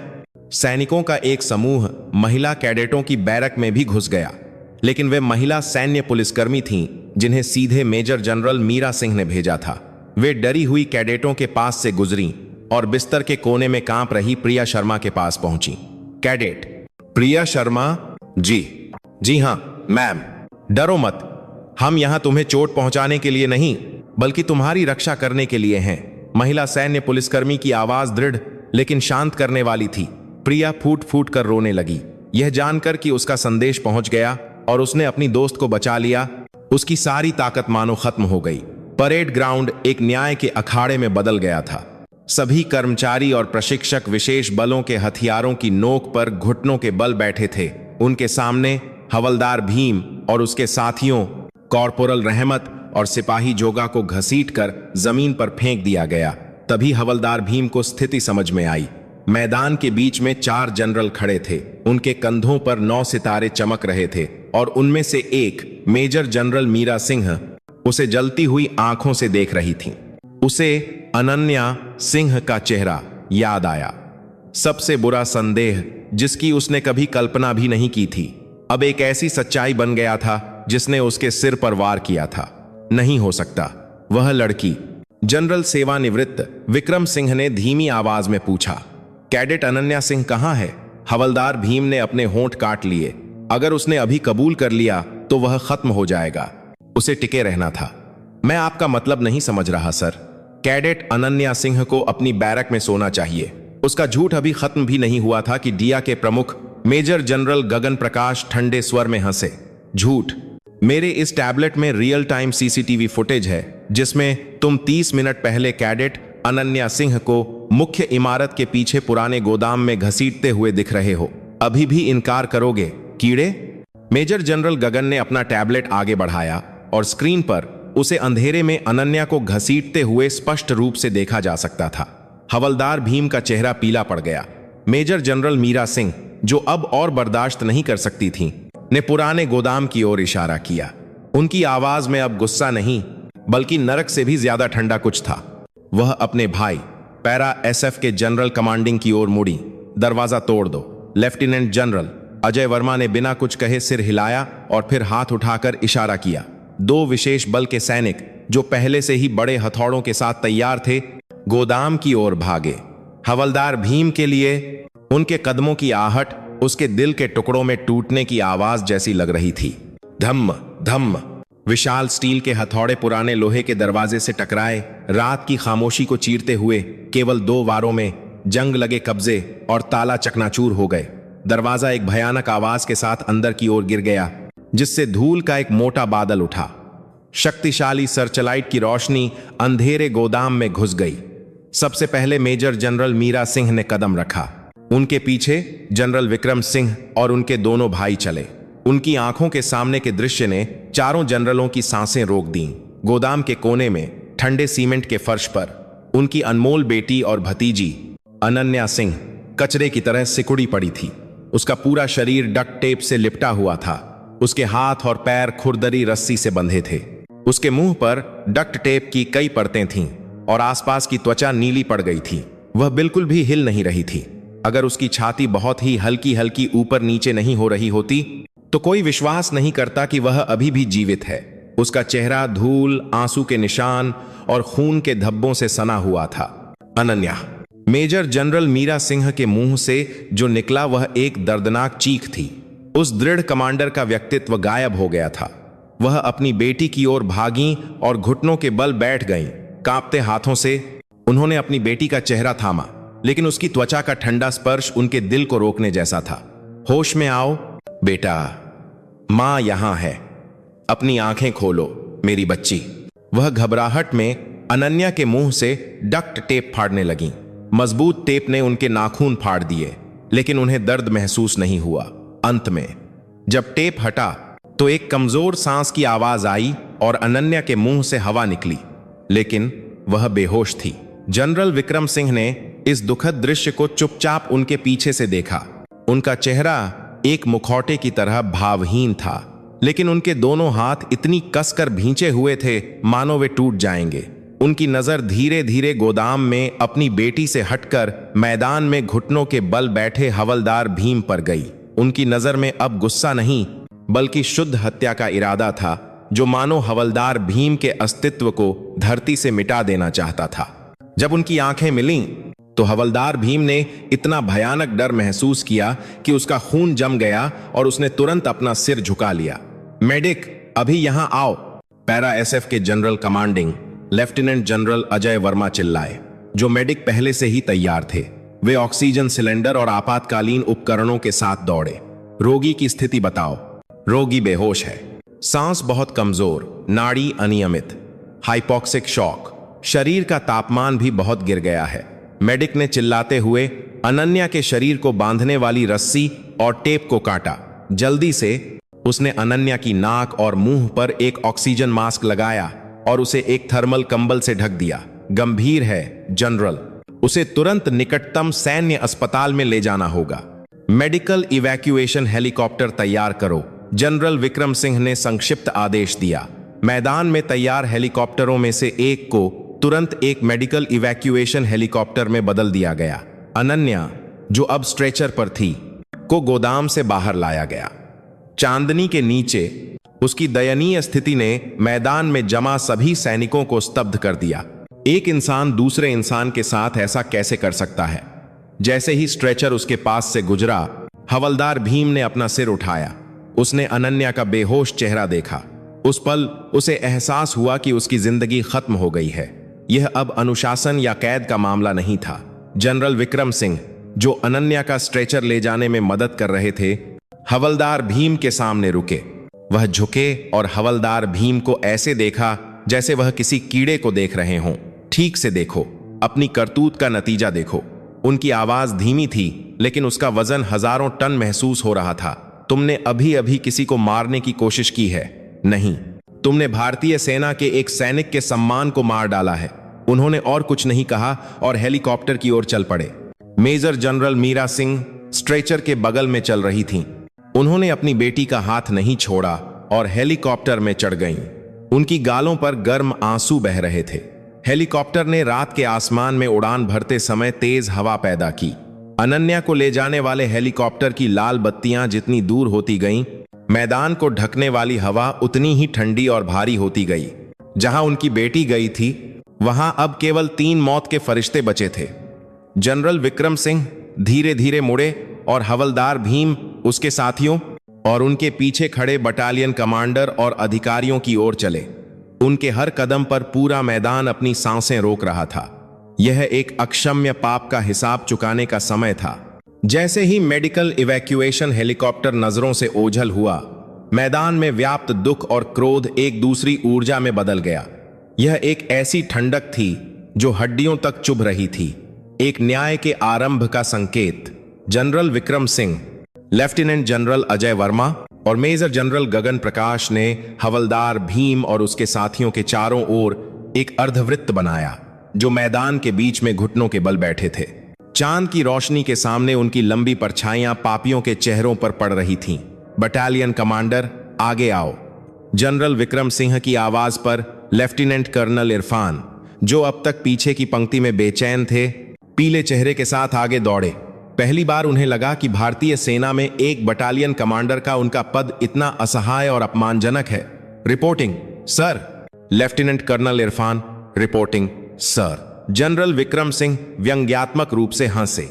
सैनिकों का एक समूह महिला कैडेटों की बैरक में भी घुस गया, लेकिन वे महिला सैन्य पुलिसकर्मी थीं जिन्हें सीधे मेजर जनरल मीरा सिंह ने भेजा था। वे डरी हुई कैडेटों के पास से गुजरी और बिस्तर के कोने में कांप रही प्रिया शर्मा के पास पहुंची। कैडेट प्रिया शर्मा? जी हां मैम। डरो मत, हम यहां तुम्हें चोट पहुंचाने के लिए नहीं, बल्कि तुम्हारी रक्षा करने के लिए हैं। महिला सैन्य पुलिसकर्मी की आवाज दृढ़ लेकिन शांत करने वाली थी। प्रिया फूट फूट कर रोने लगी। यह जानकर कि उसका संदेश पहुंच गया और उसने अपनी दोस्त को बचा लिया, उसकी सारी ताकत मानो खत्म हो गई। परेड ग्राउंड एक न्याय के अखाड़े में बदल गया था। सभी कर्मचारी और प्रशिक्षक विशेष बलों के हथियारों की नोक पर घुटनों के बल बैठे थे। उनके सामने हवलदार भीम और उसके साथियों कॉर्पोरल रहमत और सिपाही जोगा को घसीटकर जमीन पर फेंक दिया गया। तभी हवलदार भीम को स्थिति समझ में आई। मैदान के बीच में 4 जनरल खड़े थे। उनके कंधों पर 9 सितारे चमक रहे थे और उनमें से एक मेजर जनरल मीरा सिंह उसे जलती हुई आंखों से देख रही थी। उसे अनन्या सिंह का चेहरा याद आया। सबसे बुरा संदेह जिसकी उसने कभी कल्पना भी नहीं की थी, अब एक ऐसी सच्चाई बन गया था जिसने उसके सिर पर वार किया था। नहीं हो सकता, वह लड़की। जनरल सेवानिवृत्त विक्रम सिंह ने धीमी आवाज में पूछा। कैडेट अनन्या सिंह कहाँ है? हवलदार भीम ने अपने होंठ काट लिए। अगर उसने अभी कबूल कर लिया तो वह खत्म हो जाएगा। उसे टिके रहना था। मैं आपका मतलब नहीं समझ रहा सर। कैडेट अनन्या सिंह को अपनी बैरक में सोना चाहिए। उसका झूठ अभी खत्म भी नहीं हुआ था कि डिया के प्रमुख मेजर जनरल गगन प्रकाश ठंडे स्वर में हंसे। झूठ? मेरे इस टैबलेट में रियल टाइम सीसीटीवी फुटेज है जिसमें तुम 30 मिनट पहले कैडेट अनन्या सिंह को मुख्य इमारत के पीछे पुराने गोदाम में घसीटते हुए दिख रहे हो। अभी भी इनकार करोगे कीड़े? मेजर जनरल गगन ने अपना टैबलेट आगे बढ़ाया और स्क्रीन पर उसे अंधेरे में अनन्या को घसीटते हुए स्पष्ट रूप से देखा जा सकता था। हवलदार भीम का चेहरा पीला पड़ गया। मेजर जनरल मीरा सिंह, जो अब और बर्दाश्त नहीं कर सकती थीं, ने पुराने गोदाम की ओर इशारा किया। उनकी आवाज में अब गुस्सा नहीं बल्कि नरक से भी ज्यादा ठंडा कुछ था। वह अपने भाई पैरा एसएफ के जनरल कमांडिंग की ओर मुड़ी। दरवाजा तोड़ दो। लेफ्टिनेंट जनरल अजय वर्मा ने बिना कुछ कहे सिर हिलाया और फिर हाथ उठाकर इशारा किया। 2 विशेष बल के सैनिक, जो पहले से ही बड़े हथौड़ों के साथ तैयार थे, गोदाम की ओर भागे। हवलदार भीम के लिए उनके कदमों की आहट उसके दिल के टुकड़ों में टूटने की आवाज जैसी लग रही थी। धम्म धम्म विशाल स्टील के हथौड़े पुराने लोहे के दरवाजे से टकराए। रात की खामोशी को चीरते हुए केवल 2 वारों में जंग लगे कब्जे और ताला चकनाचूर हो गए। दरवाजा एक भयानक आवाज के साथ अंदर की ओर गिर गया, जिससे धूल का एक मोटा बादल उठा। शक्तिशाली सर्चलाइट की रोशनी अंधेरे गोदाम में घुस गई। सबसे पहले मेजर जनरल मीरा सिंह ने कदम रखा। उनके पीछे जनरल विक्रम सिंह और उनके दोनों भाई चले। उनकी आंखों के सामने के दृश्य ने चारों जनरलों की सांसें रोक दीं। गोदाम के कोने में ठंडे सीमेंट के फर्श पर उनकी अनमोल बेटी और भतीजी अनन्या सिंह कचरे की तरह सिकुड़ी पड़ी थी। उसका पूरा शरीर डक्ट टेप से लिपटा हुआ था। उसके हाथ और पैर खुरदरी रस्सी से बंधे थे। उसके मुंह पर डक्ट टेप की कई परतें थीं और आसपास की त्वचा नीली पड़ गई थी। वह बिल्कुल भी हिल नहीं रही थी। अगर उसकी छाती बहुत ही हल्की हल्की ऊपर नीचे नहीं हो रही होती तो कोई विश्वास नहीं करता कि वह अभी भी जीवित है। उसका चेहरा धूल, आंसू के निशान और खून के धब्बों से सना हुआ था। अनन्या। मेजर जनरल मीरा सिंह के मुंह से जो निकला वह एक दर्दनाक चीख थी। उस दृढ़ कमांडर का व्यक्तित्व गायब हो गया था। वह अपनी बेटी की ओर भागी और घुटनों के बल बैठ गईं। कांपते हाथों से उन्होंने अपनी बेटी का चेहरा थामा, लेकिन उसकी त्वचा का ठंडा स्पर्श उनके दिल को रोकने जैसा था। होश में आओ बेटा, मां यहां है। अपनी आंखें खोलो मेरी बच्ची। वह घबराहट में अनन्या के मुंह से डक्ट टेप फाड़ने लगी। मजबूत टेप ने उनके नाखून फाड़ दिए, लेकिन उन्हें दर्द महसूस नहीं हुआ। अंत में जब टेप हटा तो एक कमजोर सांस की आवाज आई और अनन्या के मुंह से हवा निकली, लेकिन वह बेहोश थी। जनरल विक्रम सिंह ने इस दुखद दृश्य को चुपचाप उनके पीछे से देखा। उनका चेहरा एक मुखौटे की तरह भावहीन था, लेकिन उनके दोनों हाथ इतनी कसकर भींचे हुए थे मानो वे टूट जाएंगे। उनकी नजर धीरे धीरे गोदाम में अपनी बेटी से हटकर मैदान में घुटनों के बल बैठे हवलदार भीम पर गई। उनकी नजर में अब गुस्सा नहीं बल्कि शुद्ध हत्या का इरादा था, जो मानो हवलदार भीम के अस्तित्व को धरती से मिटा देना चाहता था। जब उनकी आंखें मिलीं तो हवलदार भीम ने इतना भयानक डर महसूस किया कि उसका खून जम गया और उसने तुरंत अपना सिर झुका लिया। मेडिक, अभी यहां आओ। पैरा एसएफ के general commanding lieutenant general Ajay Verma चिल्लाए, जो मेडिक पहले से ही तैयार थे। वे ऑक्सीजन सिलेंडर और आपातकालीन उपकरणों के साथ दौड़े। रोगी की स्थिति बताओ। रोगी बेहोश है, सांस बहुत कमजोर, नाड़ी अनियमित, हाइपोक्सिक शॉक, शरीर का तापमान भी बहुत गिर गया है। मेडिक ने चिल्लाते हुए अनन्या के शरीर को बांधने वाली रस्सी और टेप को काटा। जल्दी से उसने अनन्या की नाक और मुंह पर एक ऑक्सीजन मास्क लगाया और उसे एक थर्मल कंबल से ढक दिया। गंभीर है जनरल, उसे तुरंत निकटतम सैन्य अस्पताल में ले जाना होगा। मेडिकल इवैक्यूएशन हेलीकॉप्टर तैयार करो, जनरल विक्रम सिंह ने संक्षिप्त आदेश दिया। मैदान में तैयार हेलीकॉप्टरों में से एक को तुरंत एक मेडिकल इवैक्यूएशन हेलीकॉप्टर में बदल दिया गया। अनन्या, जो अब स्ट्रेचर पर थी, को गोदाम से बाहर लाया गया। चांदनी के नीचे उसकी दयनीय स्थिति ने मैदान में जमा सभी सैनिकों को स्तब्ध कर दिया। एक इंसान दूसरे इंसान के साथ ऐसा कैसे कर सकता है? जैसे ही स्ट्रेचर उसके पास से गुजरा, हवलदार भीम ने अपना सिर उठाया। उसने अनन्या का बेहोश चेहरा देखा। उस पल उसे एहसास हुआ कि उसकी जिंदगी खत्म हो गई है। यह अब अनुशासन या कैद का मामला नहीं था। जनरल विक्रम सिंह, जो अनन्या का स्ट्रेचर ले जाने में मदद कर रहे थे, हवलदार भीम के सामने रुके। वह झुके और हवलदार भीम को ऐसे देखा जैसे वह किसी कीड़े को देख रहे हों। ठीक से देखो, अपनी करतूत का नतीजा देखो। उनकी आवाज धीमी थी, लेकिन उसका वजन हजारों टन महसूस हो रहा था। तुमने अभी अभी किसी को मारने की कोशिश की है? नहीं, तुमने भारतीय सेना के एक सैनिक के सम्मान को मार डाला है। उन्होंने और कुछ नहीं कहा और हेलीकॉप्टर की ओर चल पड़े। Major general Meera Singh stretcher के बगल में चल रही थीं। उन्होंने अपनी बेटी का हाथ नहीं छोड़ा और हेलीकॉप्टर में चढ़ गईं। उनकी गालों पर गर्म आंसू बह रहे थे। हेलीकॉप्टर ने रात के आसमान में उड़ान भरते समय तेज हवा पैदा की। अनन्या को ले जाने वाले हेलीकॉप्टर की लाल बत्तियां जितनी दूर होती गईं, मैदान को ढकने वाली हवा उतनी ही ठंडी और भारी होती गई। जहां उनकी बेटी गई थी, वहां अब केवल 3 मौत के फरिश्ते बचे थे। जनरल विक्रम सिंह धीरे धीरे मुड़े और हवलदार भीम उसके साथियों और उनके पीछे खड़े बटालियन कमांडर और अधिकारियों की ओर चले। उनके हर कदम पर पूरा मैदान अपनी सांसें रोक रहा था। यह एक अक्षम्य पाप का हिसाब चुकाने का समय था। जैसे ही मेडिकल इवैक्यूएशन हेलीकॉप्टर नजरों से ओझल हुआ, मैदान में व्याप्त दुख और क्रोध एक दूसरी ऊर्जा में बदल गया। यह एक ऐसी ठंडक थी जो हड्डियों तक चुभ रही थी, एक न्याय के आरंभ का संकेत। General Vikram Singh, lieutenant general Ajay Verma और मेजर जनरल गगन प्रकाश ने हवलदार भीम और उसके साथियों के चारों ओर एक अर्धवृत्त बनाया, जो मैदान के बीच में घुटनों के बल बैठे थे। चांद की रोशनी के सामने उनकी लंबी परछाइयां पापियों के चेहरों पर पड़ रही थीं। बटालियन कमांडर, आगे आओ। जनरल विक्रम सिंह की आवाज पर लेफ्टिनेंट कर्नल इरफान, जो अब तक पीछे की पंक्ति में बेचैन थे, पीले चेहरे के साथ आगे दौड़े। पहली बार उन्हें लगा कि भारतीय सेना में एक बटालियन कमांडर का उनका पद इतना असहाय और अपमानजनक है। Reporting sir. Lieutenant colonel Irfan, reporting sir. General Vikram Singh व्यंग्यात्मक रूप से हंसे।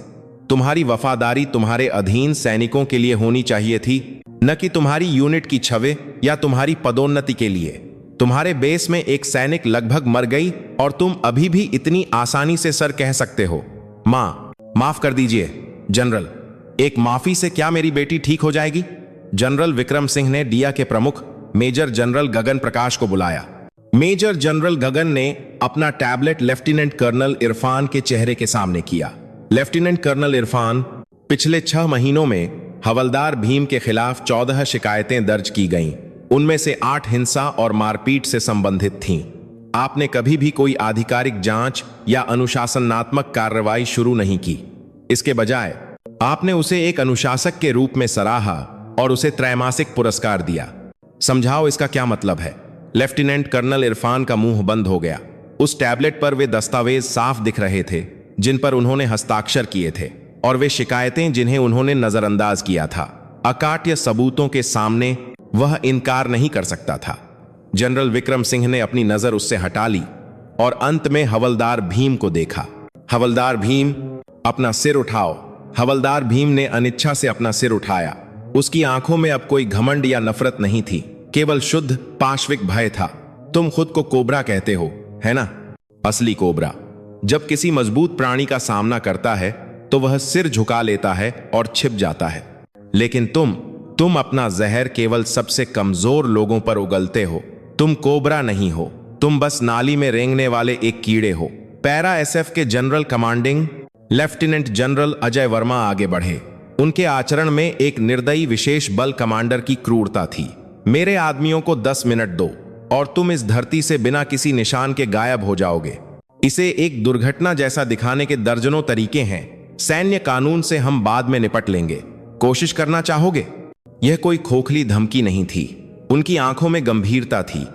तुम्हारी वफादारी तुम्हारे अधीन सैनिकों के लिए होनी चाहिए थी, न कि तुम्हारी यूनिट की छवि या तुम्हारी पदोन्नति के लिए। तुम्हारे बेस में एक सैनिक लगभग मर गई और तुम अभी भी इतनी आसानी से सर कह सकते हो। माफ कर दीजिए जनरल, एक माफी से क्या मेरी बेटी ठीक हो जाएगी? जनरल विक्रम सिंह ने डिया के प्रमुख मेजर जनरल गगन प्रकाश को बुलाया। मेजर जनरल गगन ने अपना टैबलेट लेफ्टिनेंट कर्नल इरफान के चेहरे के सामने किया। लेफ्टिनेंट कर्नल इरफान, पिछले 6 महीनों में हवलदार भीम के खिलाफ 14 शिकायतें दर्ज की गईं। उनमें से 8 हिंसा और मारपीट से संबंधित थीं। आपने कभी भी कोई आधिकारिक जांच या अनुशासनात्मक कार्रवाई शुरू नहीं की। इसके बजाय आपने उसे एक अनुशासक के रूप में सराहा और उसे त्रैमासिक पुरस्कार दिया। समझाओ इसका क्या मतलब है? लेफ्टिनेंट कर्नल इरफान का मुंह बंद हो गया। उस टैबलेट पर वे दस्तावेज साफ दिख रहे थे जिन पर उन्होंने हस्ताक्षर किए थे, और वे शिकायतें जिन्हें उन्होंने नजरअंदाज किया था। अकाट्य सबूतों के सामने वह इनकार नहीं कर सकता था। जनरल विक्रम सिंह ने अपनी नजर उससे हटा ली और अंत में हवलदार भीम को देखा। हवलदार भीम, अपना सिर उठाओ। हवलदार भीम ने अनिच्छा से अपना सिर उठाया। उसकी आंखों में अब कोई घमंड या नफरत नहीं थी, केवल शुद्ध पाशविक भय था। तुम खुद को कोबरा कहते हो, है ना? असली कोबरा जब किसी मजबूत प्राणी का सामना करता है तो वह सिर झुका लेता है और छिप जाता है। लेकिन तुम अपना जहर केवल सबसे कमजोर लोगों पर उगलते हो। तुम कोबरा नहीं हो, तुम बस नाली में रेंगने वाले एक कीड़े हो। पैरा एसएफ के general commanding lieutenant general Ajay Verma आगे बढ़े। उनके आचरण में एक निर्दयी विशेष बल कमांडर की क्रूरता थी। मेरे आदमियों को 10 मिनट दो और तुम इस धरती से बिना किसी निशान के गायब हो जाओगे। इसे एक दुर्घटना जैसा दिखाने के दर्जनों तरीके हैं। सैन्य कानून से हम बाद में निपट लेंगे। कोशिश करना चाहोगे? यह कोई खोखली धमकी नहीं थी। उनकी आंखों में गंभीरता थी।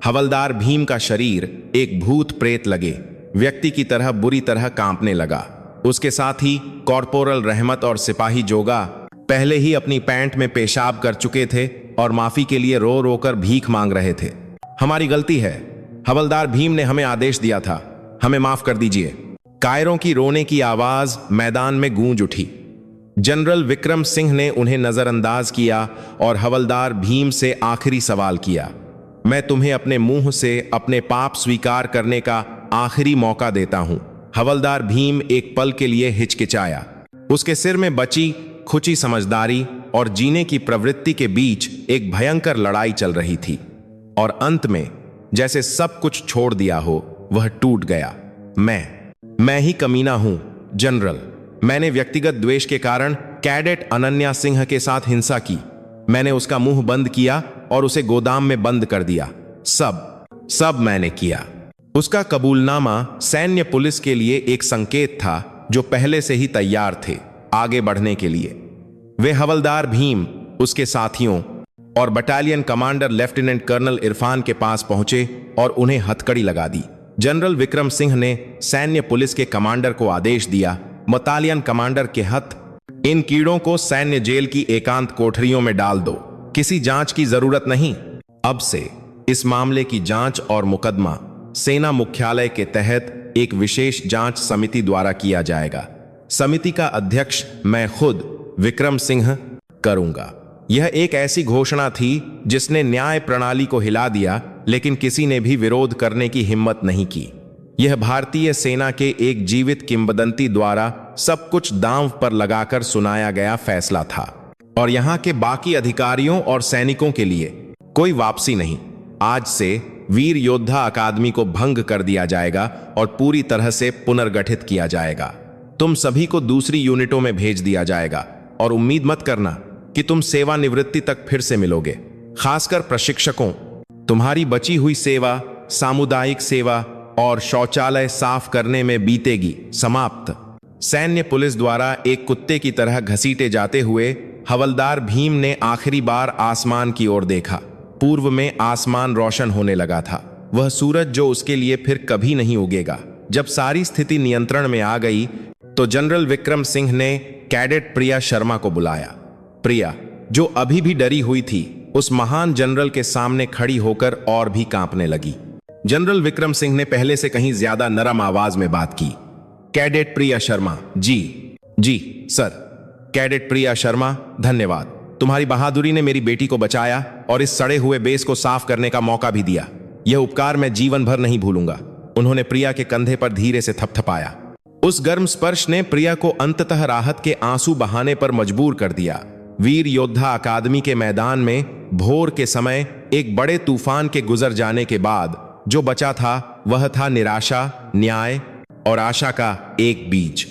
हवलदार भीम का शरीर एक भूत प्रेत लगे व्यक्ति की तरह बुरी तरह कांपने लगा। उसके साथ ही कॉर्पोरल रहमत और सिपाही जोगा पहले ही अपनी पैंट में पेशाब कर चुके थे और माफी के लिए रो रो कर भीख मांग रहे थे। हमारी गलती है, हवलदार भीम ने हमें आदेश दिया था, हमें माफ कर दीजिए। कायरों की रोने की आवाज मैदान में गूंज उठी। जनरल विक्रम सिंह ने उन्हें नजरअंदाज किया और हवलदार भीम से आखिरी सवाल किया, मैं तुम्हें अपने मुंह से अपने पाप स्वीकार करने का आखिरी मौका देता हूं। हवलदार भीम एक पल के लिए हिचकिचाया। उसके सिर में बची खुची समझदारी और जीने की प्रवृत्ति के बीच एक भयंकर लड़ाई चल रही थी, और अंत में जैसे सब कुछ छोड़ दिया हो, वह टूट गया। मैं ही कमीना हूं जनरल। मैंने व्यक्तिगत द्वेष के कारण कैडेट अनन्या सिंह के साथ हिंसा की। मैंने उसका मुंह बंद किया और उसे गोदाम में बंद कर दिया। सब मैंने किया। उसका कबूलनामा सैन्य पुलिस के लिए एक संकेत था जो पहले से ही तैयार थे आगे बढ़ने के लिए। वे हवलदार भीम, उसके साथियों और battalion commander lieutenant colonel Irfan के पास पहुंचे और उन्हें हथकड़ी लगा दी। जनरल विक्रम सिंह ने सैन्य पुलिस के कमांडर को आदेश दिया, बटालियन कमांडर के हथ, इन कीड़ों को सैन्य जेल की एकांत कोठरियों में डाल दो। किसी जांच की जरूरत नहीं। अब से इस मामले की जांच और मुकदमा सेना मुख्यालय के तहत एक विशेष जांच समिति द्वारा किया जाएगा। समिति का अध्यक्ष मैं खुद विक्रम सिंह करूंगा। यह एक ऐसी घोषणा थी जिसने न्याय प्रणाली को हिला दिया, लेकिन किसी ने भी विरोध करने की हिम्मत नहीं की। यह भारतीय सेना के एक जीवित किंवदंती द्वारा सब कुछ दांव पर लगाकर सुनाया गया फैसला था, और यहां के बाकी अधिकारियों और सैनिकों के लिए कोई वापसी नहीं। आज से वीर योद्धा अकादमी को भंग कर दिया जाएगा और पूरी तरह से पुनर्गठित किया जाएगा। तुम सभी को दूसरी यूनिटों में भेज दिया जाएगा, और उम्मीद मत करना कि तुम सेवानिवृत्ति तक फिर से मिलोगे। खासकर प्रशिक्षकों, तुम्हारी बची हुई सेवा सामुदायिक सेवा और शौचालय साफ करने में बीतेगी। समाप्त। सैन्य पुलिस द्वारा एक कुत्ते की तरह घसीटे जाते हुए हवलदार भीम ने आखिरी बार आसमान की ओर देखा। पूर्व में आसमान रोशन होने लगा था, वह सूरज जो उसके लिए फिर कभी नहीं उगेगा। जब सारी स्थिति नियंत्रण में आ गई तो जनरल विक्रम सिंह ने कैडेट प्रिया शर्मा को बुलाया। प्रिया, जो अभी भी डरी हुई थी, उस महान जनरल के सामने खड़ी होकर और भी कांपने लगी। जनरल विक्रम सिंह ने पहले से कहीं ज्यादा नरम आवाज में बात की। कैडेट प्रिया शर्मा, जी सर। कैडेट प्रिया शर्मा, धन्यवाद। तुम्हारी बहादुरी ने मेरी बेटी को बचाया और इस सड़े हुए बेस को साफ करने का मौका भी दिया। यह उपकार मैं जीवन भर नहीं भूलूंगा। उन्होंने प्रिया के कंधे पर धीरे से थपथपाया। उस गर्म स्पर्श ने प्रिया को अंततः राहत के आंसू बहाने पर मजबूर कर दिया। वीर योद्धा अकादमी के मैदान में भोर के समय एक बड़े तूफान के गुजर जाने के बाद जो बचा था वह था निराशा, न्याय और आशा का एक बीज।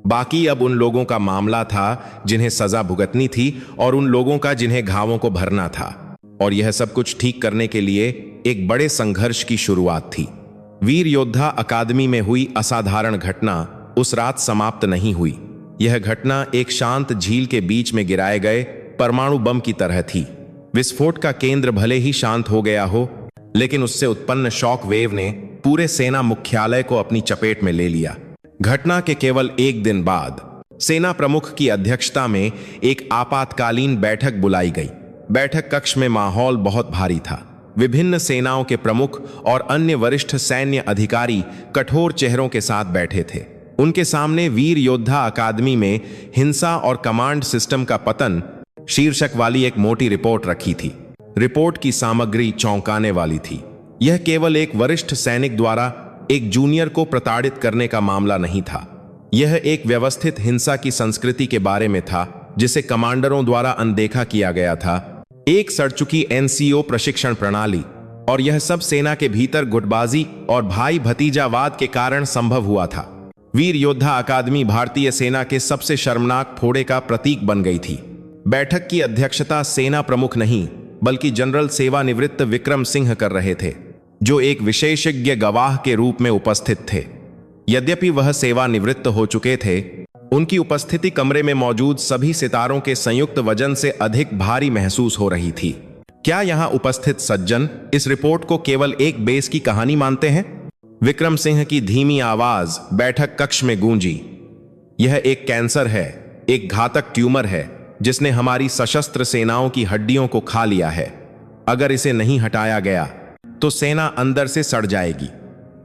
बाकी अब उन लोगों का मामला था जिन्हें सजा भुगतनी थी, और उन लोगों का जिन्हें घावों को भरना था। और यह सब कुछ ठीक करने के लिए एक बड़े संघर्ष की शुरुआत थी। वीर योद्धा अकादमी में हुई असाधारण घटना उस रात समाप्त नहीं हुई। यह घटना एक शांत झील के बीच में गिराए गए परमाणु बम की तरह थी। विस्फोट का केंद्र भले ही शांत हो गया हो, लेकिन उससे उत्पन्न शॉक वेव ने पूरे सेना मुख्यालय को अपनी चपेट में ले लिया। घटना के केवल एक दिन बाद सेना प्रमुख की अध्यक्षता में एक आपातकालीन बैठक बुलाई गई। बैठक कक्ष में माहौल बहुत भारी था। विभिन्न सेनाओं के प्रमुख और अन्य वरिष्ठ सैन्य अधिकारी कठोर चेहरों के साथ बैठे थे। उनके सामने वीर योद्धा अकादमी में हिंसा और कमांड सिस्टम का पतन शीर्षक वाली एक मोटी रिपोर्ट रखी थी। रिपोर्ट की सामग्री चौंकाने वाली थी। यह केवल एक वरिष्ठ सैनिक द्वारा एक जूनियर को प्रताड़ित करने का मामला नहीं था। यह एक व्यवस्थित हिंसा की संस्कृति के बारे में था जिसे कमांडरों द्वारा अनदेखा किया गया था। एक सड़ चुकी एनसीओ प्रशिक्षण प्रणाली, और यह सब सेना के भीतर गुटबाजी और भाई भतीजावाद के कारण संभव हुआ था। वीर योद्धा अकादमी भारतीय सेना के सबसे शर्मनाक फोड़े का प्रतीक बन गई थी। बैठक की अध्यक्षता सेना प्रमुख नहीं बल्कि जनरल सेवानिवृत्त विक्रम सिंह कर रहे थे, जो एक विशेषज्ञ गवाह के रूप में उपस्थित थे। यद्यपि वह सेवानिवृत्त हो चुके थे, उनकी उपस्थिति कमरे में मौजूद सभी सितारों के संयुक्त वजन से अधिक भारी महसूस हो रही थी। क्या यहां उपस्थित सज्जन इस रिपोर्ट को केवल एक बेस की कहानी मानते हैं? विक्रम सिंह की धीमी आवाज बैठक कक्ष में गूंजी। यह एक कैंसर है, एक घातक ट्यूमर है, जिसने हमारी सशस्त्र सेनाओं की हड्डियों को खा लिया है। अगर इसे नहीं हटाया गया तो सेना अंदर से सड़ जाएगी।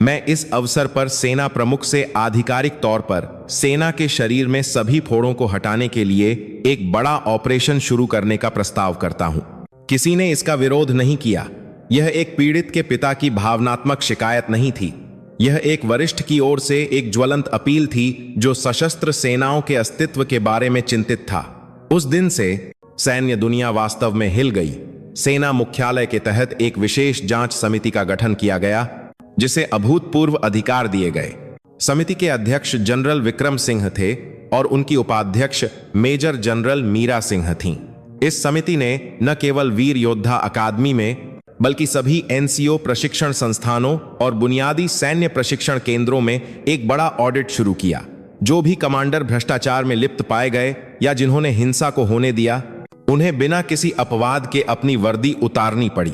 मैं इस अवसर पर सेना प्रमुख से आधिकारिक तौर पर सेना के शरीर में सभी फोड़ों को हटाने के लिए एक बड़ा ऑपरेशन शुरू करने का प्रस्ताव करता हूं। किसी ने इसका विरोध नहीं किया। यह एक पीड़ित के पिता की भावनात्मक शिकायत नहीं थी। यह एक वरिष्ठ की ओर से एक ज्वलंत अपील थी जो सशस्त्र सेनाओं के अस्तित्व के बारे में चिंतित था। उस दिन से सैन्य दुनिया वास्तव में हिल गई। सेना मुख्यालय के तहत एक विशेष जांच समिति का गठन किया गया, जिसे अभूतपूर्व अधिकार दिए गए। समिति के अध्यक्ष जनरल विक्रम सिंह थे और उनकी उपाध्यक्ष मेजर जनरल मीरा सिंह थीं। इस समिति ने न केवल वीर योद्धा अकादमी में बल्कि सभी एनसीओ प्रशिक्षण संस्थानों और बुनियादी सैन्य प्रशिक्षण केंद्रों में एक बड़ा ऑडिट शुरू किया। जो भी कमांडर भ्रष्टाचार में लिप्त पाए गए या जिन्होंने हिंसा को होने दिया, उन्हें बिना किसी अपवाद के अपनी वर्दी उतारनी पड़ी।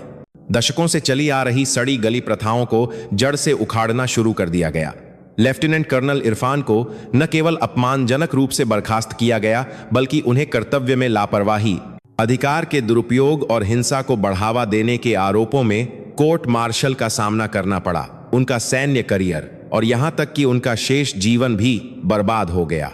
दशकों से चली आ रही सड़ी गली प्रथाओं को जड़ से उखाड़ना शुरू कर दिया गया। लेफ्टिनेंट कर्नल इरफान को न केवल अपमानजनक रूप से बर्खास्त किया गया, बल्कि उन्हें कर्तव्य में लापरवाही, अधिकार के दुरुपयोग और हिंसा को बढ़ावा देने के आरोपों में कोर्ट मार्शल का सामना करना पड़ा। उनका सैन्य करियर और यहां तक कि उनका शेष जीवन भी बर्बाद हो गया।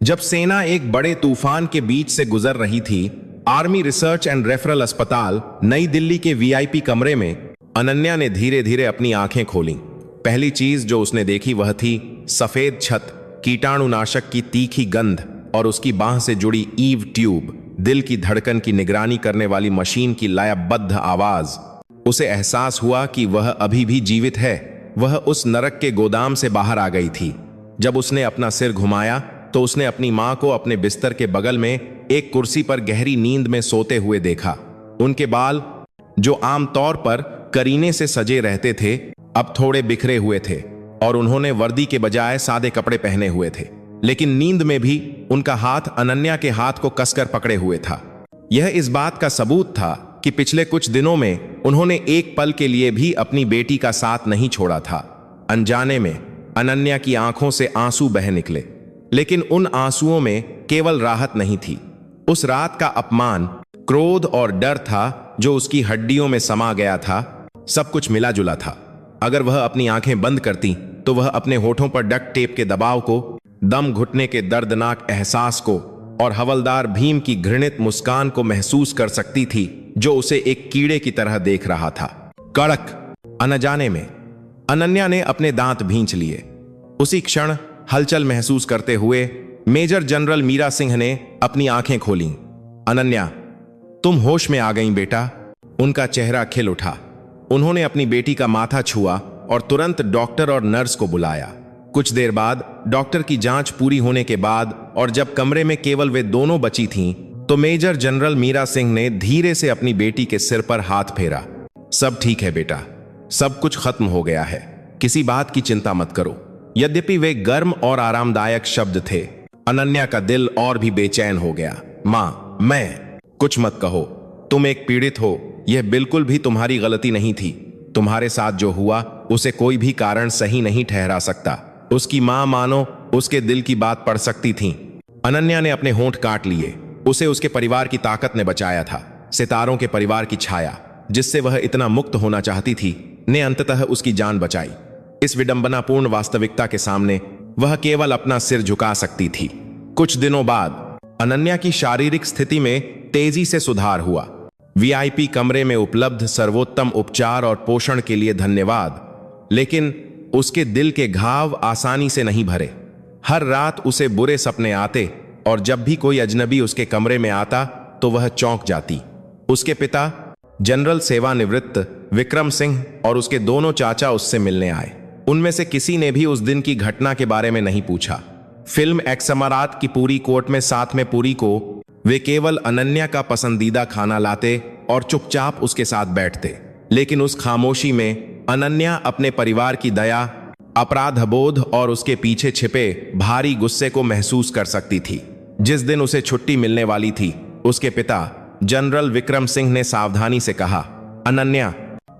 जब सेना एक बड़े तूफान के बीच से गुजर रही थी, आर्मी रिसर्च एंड रेफरल अस्पताल नई दिल्ली के वीआईपी कमरे में अनन्या ने धीरे धीरे अपनी आंखें खोलीं। पहली चीज जो उसने देखी वह थी सफेद छत, कीटाणुनाशक की तीखी गंध और उसकी बांह से जुड़ी ईव ट्यूब, दिल की धड़कन की निगरानी करने वाली मशीन की लयबद्ध आवाज। उसे एहसास हुआ कि वह अभी भी जीवित है। वह उस नरक के गोदाम से बाहर आ गई थी। जब उसने अपना सिर घुमाया तो उसने अपनी मां को अपने बिस्तर के बगल में एक कुर्सी पर गहरी नींद में सोते हुए देखा। उनके बाल, जो आमतौर पर करीने से सजे रहते थे, अब थोड़े बिखरे हुए थे और उन्होंने वर्दी के बजाय सादे कपड़े पहने हुए थे। लेकिन नींद में भी उनका हाथ अनन्या के हाथ को कसकर पकड़े हुए था। यह इस बात का सबूत था कि पिछले कुछ दिनों में उन्होंने एक पल के लिए भी अपनी बेटी का साथ नहीं छोड़ा था। अनजाने में अनन्या की आंखों से आंसू बह निकले, लेकिन उन आंसुओं में केवल राहत नहीं थी। उस रात का अपमान, क्रोध और डर था जो उसकी हड्डियों में समा गया था। सब कुछ मिला जुला था। अगर वह अपनी आंखें बंद करती तो वह अपने होठों पर डक्ट टेप के दबाव को, दम घुटने के दर्दनाक एहसास को और हवलदार भीम की घृणित मुस्कान को महसूस कर सकती थी, जो उसे एक कीड़े की तरह देख रहा था। कड़क। अनजाने में अनन्या ने अपने दांत भींच लिए। उसी क्षण हलचल महसूस करते हुए मेजर जनरल मीरा सिंह ने अपनी आंखें खोलीं। अनन्या, तुम होश में आ गईं बेटा। उनका चेहरा खिल उठा। उन्होंने अपनी बेटी का माथा छुआ और तुरंत डॉक्टर और नर्स को बुलाया। कुछ देर बाद डॉक्टर की जांच पूरी होने के बाद और जब कमरे में केवल वे दोनों बची थीं, तो मेजर जनरल मीरा सिंह ने धीरे से अपनी बेटी के सिर पर हाथ फेरा। सब ठीक है बेटा, सब कुछ खत्म हो गया है, किसी बात की चिंता मत करो। यद्यपि वे गर्म और आरामदायक शब्द थे, अनन्या का दिल और भी बेचैन हो गया। मां, मैं कुछ मत कहो, तुम एक पीड़ित हो, यह बिल्कुल भी तुम्हारी गलती नहीं थी। तुम्हारे साथ जो हुआ उसे कोई भी कारण सही नहीं ठहरा सकता। उसकी मां मानो उसके दिल की बात पढ़ सकती थी। अनन्या ने अपने होंठ काट लिए। उसे उसके परिवार की ताकत ने बचाया था। सितारों के परिवार की छाया, जिससे वह इतना मुक्त होना चाहती थी, ने अंततः उसकी जान बचाई। इस विडंबनापूर्ण वास्तविकता के सामने वह केवल अपना सिर झुका सकती थी। कुछ दिनों बाद अनन्या की शारीरिक स्थिति में तेजी से सुधार हुआ। वीआईपी कमरे में उपलब्ध सर्वोत्तम उपचार और पोषण के लिए धन्यवाद, लेकिन उसके दिल के घाव आसानी से नहीं भरे। हर रात उसे बुरे सपने आते और जब भी कोई अजनबी उसके कमरे में आता तो वह चौंक जाती। उसके पिता जनरल सेवानिवृत्त विक्रम सिंह और उसके दोनों चाचा उससे मिलने आए। उनमें से किसी ने भी उस दिन की घटना के बारे में नहीं पूछा। फिल्म एक्समरात की पूरी कोर्ट में साथ में पूरी को वे केवल अनन्या का पसंदीदा खाना लाते और चुपचाप उसके साथ बैठते। लेकिन उस खामोशी में अनन्या अपने परिवार की दया, अपराधबोध और उसके पीछे छिपे भारी गुस्से को महसूस कर सकती थी। जिस दिन उसे छुट्टी मिलने वाली थी, उसके पिता जनरल विक्रम सिंह ने सावधानी से कहा, अनन्या,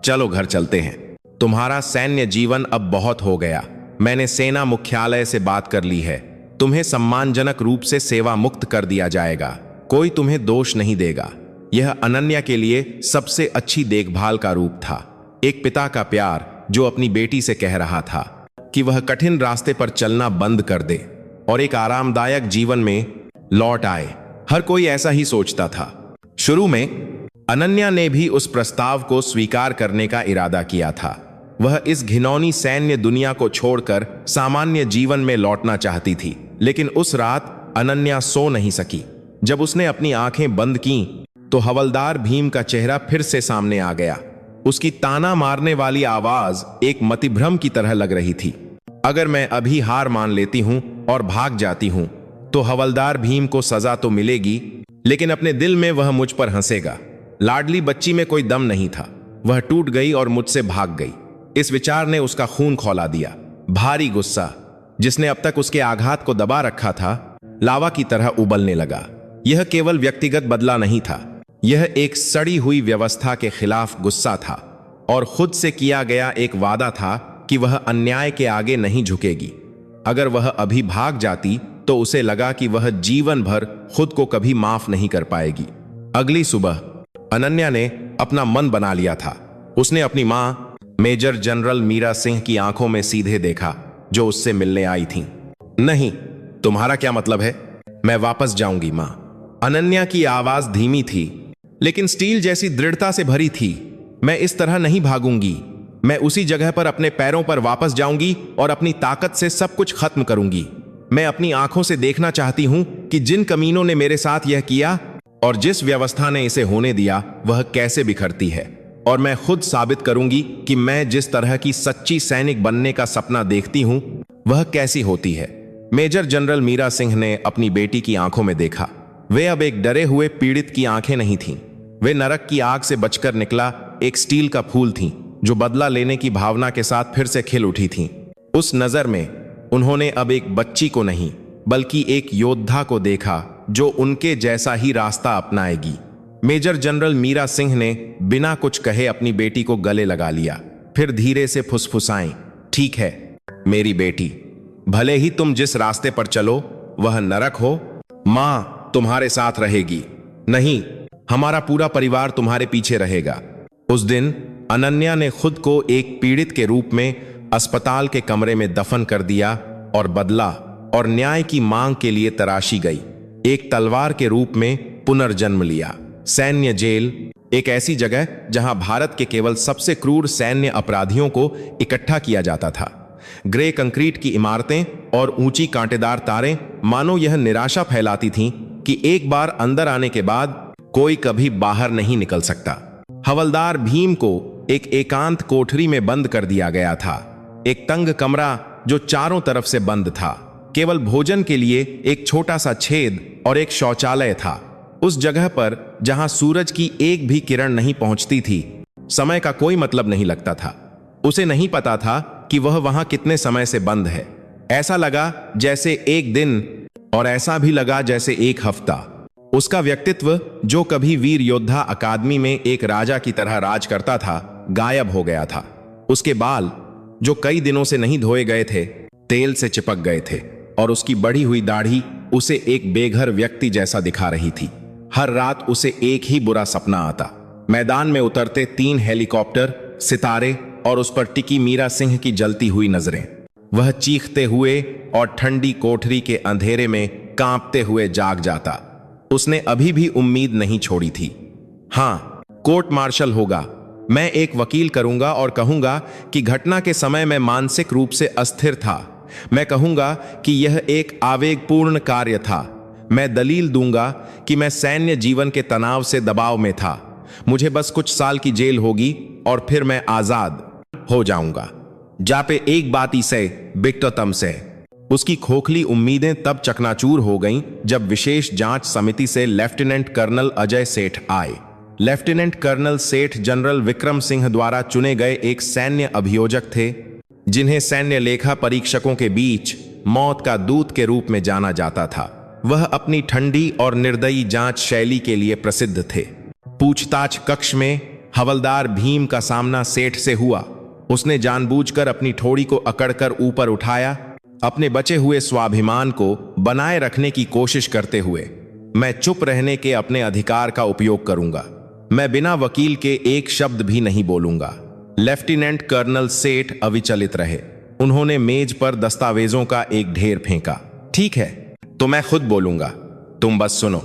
चलो घर चलते हैं। तुम्हारा सैन्य जीवन अब बहुत हो गया। मैंने सेना मुख्यालय से बात कर ली है। तुम्हें सम्मानजनक रूप से सेवा मुक्त कर दिया जाएगा। कोई तुम्हें दोष नहीं देगा। यह अनन्या के लिए सबसे अच्छी देखभाल का रूप था। एक पिता का प्यार जो अपनी बेटी से कह रहा था कि वह कठिन रास्ते पर चलना बंद कर दे और एक आरामदायक जीवन में लौट आए। हर कोई ऐसा ही सोचता था। शुरू में अनन्या ने भी उस प्रस्ताव को स्वीकार करने का इरादा किया था। वह इस घिनौनी सैन्य दुनिया को छोड़कर सामान्य जीवन में लौटना चाहती थी। लेकिन उस रात अनन्या सो नहीं सकी। जब उसने अपनी आंखें बंद कीं, तो हवलदार भीम का चेहरा फिर से सामने आ गया। उसकी ताना मारने वाली आवाज एक मतिभ्रम की तरह लग रही थी। अगर मैं अभी हार मान लेती हूं और भाग जाती हूं, तो हवलदार भीम को सजा तो मिलेगी, लेकिन अपने दिल में वह मुझ पर हंसेगा। लाडली बच्ची में कोई दम नहीं था। वह टूट गई और मुझसे भाग गई। इस विचार ने उसका खून खौला दिया। भारी गुस्सा, जिसने अब तक उसके आघात को दबा रखा था, लावा की तरह उबलने लगा। यह केवल व्यक्तिगत बदला नहीं था, यह एक सड़ी हुई व्यवस्था के खिलाफ गुस्सा था और खुद से किया गया एक वादा था कि वह अन्याय के आगे नहीं झुकेगी। अगर वह अभी भाग जाती तो उसे लगा कि वह जीवन भर खुद को कभी माफ नहीं कर पाएगी। अगली सुबह अनन्या ने अपना मन बना लिया था। उसने अपनी मां मेजर जनरल मीरा सिंह की आंखों में सीधे देखा, जो उससे मिलने आई थीं। नहीं, तुम्हारा क्या मतलब है? मैं वापस जाऊंगी मां। अनन्या की आवाज धीमी थी, लेकिन स्टील जैसी दृढ़ता से भरी थी। मैं इस तरह नहीं भागूंगी। मैं उसी जगह पर अपने पैरों पर वापस जाऊंगी और अपनी ताकत से सब कुछ खत्म करूंगी। मैं अपनी आंखों से देखना चाहती हूं कि जिन कमीनों ने मेरे साथ यह किया और जिस व्यवस्था ने इसे होने दिया, वह कैसे बिखरती है। और मैं खुद साबित करूंगी कि मैं जिस तरह की सच्ची सैनिक बनने का सपना देखती हूं, वह कैसी होती है। मेजर जनरल मीरा सिंह ने अपनी बेटी की आंखों में देखा। वे अब एक डरे हुए पीड़ित की आंखें नहीं थीं। वे नरक की आग से बचकर निकला एक स्टील का फूल थीं, जो बदला लेने की भावना के साथ फिर से खिल उठी थीं। उस नजर में उन्होंने अब एक बच्ची को नहीं, बल्कि एक योद्धा को देखा जो उनके जैसा ही रास्ता अपनाएगी। मेजर जनरल मीरा सिंह ने बिना कुछ कहे अपनी बेटी को गले लगा लिया। फिर धीरे से फुसफुसाएं, ठीक है मेरी बेटी, भले ही तुम जिस रास्ते पर चलो वह नरक हो, मां तुम्हारे साथ रहेगी। नहीं, हमारा पूरा परिवार तुम्हारे पीछे रहेगा। उस दिन अनन्या ने खुद को एक पीड़ित के रूप में अस्पताल के कमरे में दफन कर दिया और बदला और न्याय की मांग के लिए तराशी गई। एक तलवार के रूप में पुनर्जन्म लिया। सैन्य जेल, एक ऐसी जगह जहां भारत के केवल सबसे क्रूर सैन्य अपराधियों को इकट्ठा किया जाता था। ग्रे कंक्रीट की इमारतें और ऊंची कांटेदार तारें मानो यह निराशा फैलाती थीं कि एक बार अंदर आने के बाद कोई कभी बाहर नहीं निकल सकता। हवलदार भीम को एक एकांत कोठरी में बंद कर दिया गया था। एक तंग कमरा जो चारों तरफ से बंद था। केवल भोजन के लिए एक छोटा सा छेद और एक शौचालय था। उस जगह पर जहां सूरज की एक भी किरण नहीं पहुंचती थी, समय का कोई मतलब नहीं लगता था। उसे नहीं पता था कि वह वहां कितने समय से बंद है। ऐसा लगा जैसे एक दिन, और ऐसा भी लगा जैसे एक हफ्ता। उसका व्यक्तित्व, जो कभी वीर योद्धा अकादमी में एक राजा की तरह राज करता था, गायब हो गया था। उसके बाल, जो कई दिनों से नहीं धोए गए थे, तेल से चिपक गए थे और उसकी बढ़ी हुई दाढ़ी उसे एक बेघर व्यक्ति जैसा दिखा रही थी। हर रात उसे एक ही बुरा सपना आता। मैदान में उतरते 3 हेलीकॉप्टर, सितारे और उस पर टिकी मीरा सिंह की जलती हुई नजरें। वह चीखते हुए और ठंडी कोठरी के अंधेरे में कांपते हुए जाग जाता। उसने अभी भी उम्मीद नहीं छोड़ी थी। हां, कोर्ट मार्शल होगा। मैं एक वकील करूंगा और कहूंगा कि घटना के समय मैं मानसिक रूप से अस्थिर था। मैं कहूंगा कि यह एक आवेगपूर्ण कार्य था। मैं दलील दूंगा कि मैं सैन्य जीवन के तनाव से दबाव में था। मुझे बस कुछ साल की जेल होगी और फिर मैं आजाद हो जाऊंगा। जापे एक बात ही से बिकटतम से। उसकी खोखली उम्मीदें तब चकनाचूर हो गईं जब विशेष जांच समिति से लेफ्टिनेंट कर्नल अजय सेठ आए। लेफ्टिनेंट कर्नल सेठ जनरल विक्रम सिंह द्वारा चुने गए एक सैन्य अभियोजक थे, जिन्हें सैन्य लेखा परीक्षकों के बीच मौत का दूत के रूप में जाना जाता था। वह अपनी ठंडी और निर्दयी जांच शैली के लिए प्रसिद्ध थे। पूछताछ कक्ष में हवलदार भीम का सामना सेठ से हुआ। उसने जानबूझकर अपनी ठोड़ी को अकड़कर ऊपर उठाया, अपने बचे हुए स्वाभिमान को बनाए रखने की कोशिश करते हुए। मैं चुप रहने के अपने अधिकार का उपयोग करूंगा। मैं बिना वकील के एक शब्द भी नहीं बोलूंगा। लेफ्टिनेंट कर्नल सेठ अविचलित रहे। उन्होंने मेज पर दस्तावेजों का एक ढेर फेंका। ठीक है, तो मैं खुद बोलूंगा, तुम बस सुनो।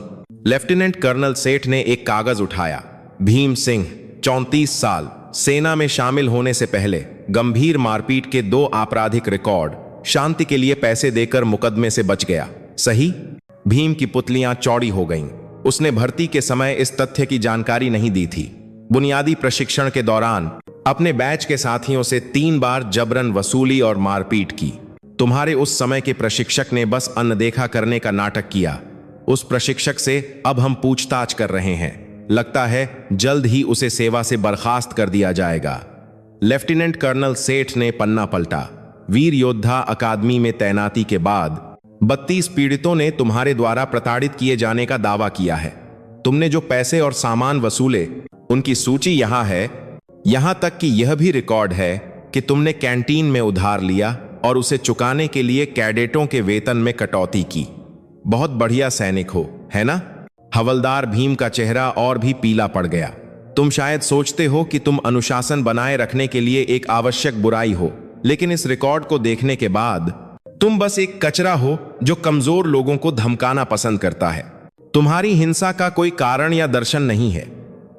लेफ्टिनेंट कर्नल सेठ ने एक कागज उठाया। भीम सिंह, 34 साल, सेना में शामिल होने से पहले गंभीर मारपीट के 2 आपराधिक रिकॉर्ड, शांति के लिए पैसे देकर मुकदमे से बच गया। सही? भीम की पुतलियां चौड़ी हो गईं। उसने भर्ती के समय इस तथ्य की जानकारी नहीं दी थी। बुनियादी प्रशिक्षण के दौरान अपने बैच के साथियों से 3 बार जबरन वसूली और मारपीट की। तुम्हारे उस समय के प्रशिक्षक ने बस अनदेखा करने का नाटक किया। उस प्रशिक्षक से अब हम पूछताछ कर रहे हैं। लगता है जल्द ही उसे सेवा से बर्खास्त कर दिया जाएगा। लेफ्टिनेंट कर्नल सेठ ने पन्ना पलटा। वीर योद्धा अकादमी में तैनाती के बाद 32 पीड़ितों ने तुम्हारे द्वारा प्रताड़ित किए जाने का दावा किया है। तुमने जो पैसे और सामान वसूले, उनकी सूची यहां है। यहां तक कि यह भी रिकॉर्ड है कि तुमने कैंटीन में उधार लिया और उसे चुकाने के लिए कैडेटों के वेतन में कटौती की। बहुत बढ़िया सैनिक हो, है ना? हवलदार भीम का चेहरा और भी पीला पड़ गया। तुम शायद सोचते हो कि तुम अनुशासन बनाए रखने के लिए एक आवश्यक बुराई हो, लेकिन इस रिकॉर्ड को देखने के बाद तुम बस एक कचरा हो जो कमजोर लोगों को धमकाना पसंद करता है। तुम्हारी हिंसा का कोई कारण या दर्शन नहीं है।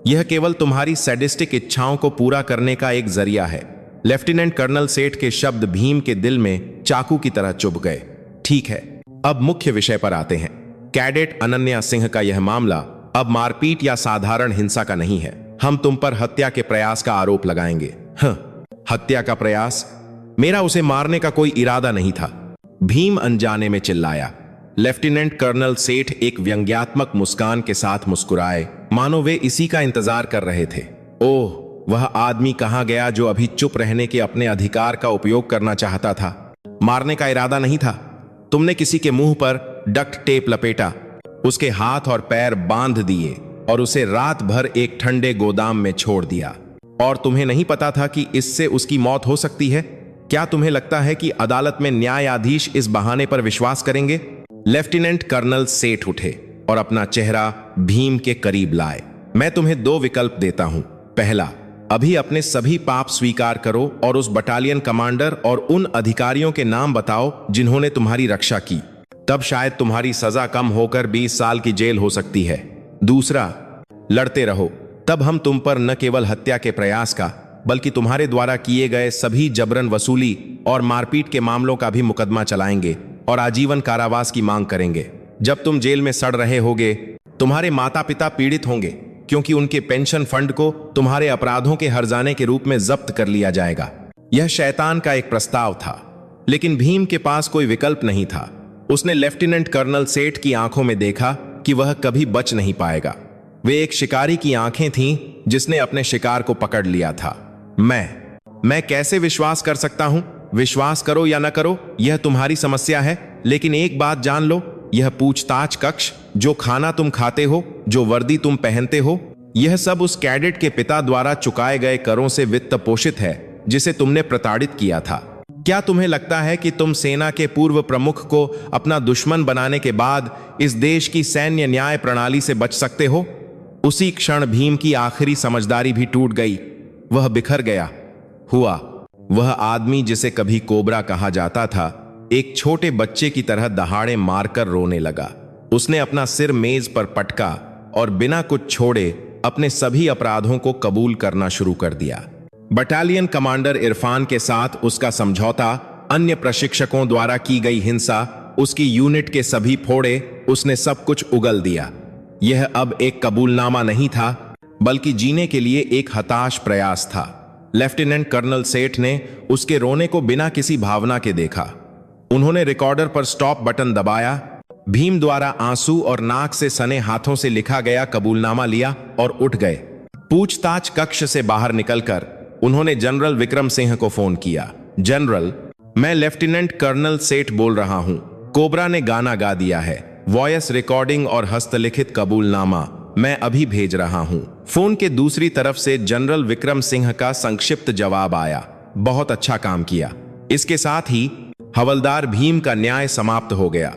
यह केवल तुम्हारी सैडिस्टिक इच्छाओं को पूरा करने का एक जरिया है। लेफ्टिनेंट कर्नल सेठ के शब्द भीम के दिल में चाकू की तरह चुभ गए। ठीक है, अब मुख्य विषय पर आते हैं। कैडेट अनन्या सिंह का यह मामला अब मारपीट या साधारण हिंसा का नहीं है। हम तुम पर हत्या के प्रयास का आरोप लगाएंगे। हत्या का प्रयास? मेरा उसे मारने का कोई इरादा नहीं था, भीम अनजाने में चिल्लाया। लेफ्टिनेंट कर्नल सेठ एक व्यंग्यात्मक मुस्कान के साथ मुस्कुराए, मानो वे इसी का इंतजार कर रहे थे। ओह, वह आदमी कहां गया जो अभी चुप रहने के अपने अधिकार का उपयोग करना चाहता था। मारने का इरादा नहीं था। तुमने किसी के मुंह पर डक्ट टेप लपेटा, उसके हाथ और पैर बांध दिए और उसे रात भर एक ठंडे गोदाम में छोड़ दिया। और तुम्हें नहीं पता था कि इससे उसकी मौत हो सकती है? क्या तुम्हें लगता है कि अदालत में न्यायाधीश इस बहाने पर विश्वास करेंगे? लेफ्टिनेंट कर्नल सेठ उठे और अपना चेहरा भीम के करीब लाए। मैं तुम्हें 2 विकल्प देता हूं। पहला, अभी अपने सभी पाप स्वीकार करो और उस बटालियन कमांडर और उन अधिकारियों के नाम बताओ जिन्होंने तुम्हारी रक्षा की। तब शायद तुम्हारी सजा कम होकर 20 साल की जेल हो सकती है। दूसरा, लड़ते रहो। तब हम तुम पर न केवल हत्या के प्रयास का, बल्कि तुम्हारे द्वारा किए गए सभी जबरन वसूली और मारपीट के मामलों का भी मुकदमा चलाएंगे और आजीवन कारावास की मांग करेंगे। जब तुम जेल में सड़ रहे होगे, तुम्हारे माता पिता पीड़ित होंगे, क्योंकि उनके पेंशन फंड को तुम्हारे अपराधों के हर्जाने के रूप में जब्त कर लिया जाएगा। यह शैतान का एक प्रस्ताव था, लेकिन भीम के पास कोई विकल्प नहीं था। उसने लेफ्टिनेंट कर्नल सेठ की आंखों में देखा कि वह कभी बच नहीं पाएगा। वे एक शिकारी की आंखें थीं जिसने अपने शिकार को पकड़ लिया था। मैं कैसे विश्वास कर सकता हूं? विश्वास करो या न करो, यह तुम्हारी समस्या है, लेकिन एक बात जान लो, यह पूछताछ कक्ष, जो खाना तुम खाते हो, जो वर्दी तुम पहनते हो, यह सब उस कैडेट के पिता द्वारा चुकाए गए करों से वित्त पोषित है जिसे तुमने प्रताड़ित किया था। क्या तुम्हें लगता है कि तुम सेना के पूर्व प्रमुख को अपना दुश्मन बनाने के बाद इस देश की सैन्य न्याय प्रणाली से बच सकते हो? उसी क्षण भीम की आखिरी समझदारी भी टूट गई। वह बिखर गया। वह आदमी जिसे कभी कोबरा कहा जाता था, एक छोटे बच्चे की तरह दहाड़े मारकर रोने लगा। उसने अपना सिर मेज पर पटका और बिना कुछ छोड़े अपने सभी अपराधों को कबूल करना शुरू कर दिया। बटालियन कमांडर इरफान के साथ उसका समझौता, अन्य प्रशिक्षकों द्वारा की गई हिंसा, उसकी यूनिट के सभी फोड़े, उसने सब कुछ उगल दिया। यह अब एक कबूलनामा नहीं था, बल्कि जीने के लिए एक हताश प्रयास था। लेफ्टिनेंट कर्नल सेठ ने उसके रोने को बिना किसी भावना के देखा। उन्होंने रिकॉर्डर पर स्टॉप बटन दबाया, भीम द्वारा आंसू और नाक से सने हाथों से लिखा गया कबूलनामा लिया और उठ गए। पूछताछ कक्ष से बाहर निकलकर उन्होंने जनरल विक्रम सिंह को फोन किया। जनरल, मैं लेफ्टिनेंट कर्नल सेठ बोल रहा हूं। कोबरा ने गाना गा दिया है। वॉयस रिकॉर्डिंग और हस्तलिखित कबूलनामा मैं अभी भेज रहा हूं। फोन के दूसरी तरफ से जनरल विक्रम सिंह का संक्षिप्त जवाब आया। बहुत अच्छा काम किया। इसके साथ ही हवलदार भीम का न्याय समाप्त हो गया।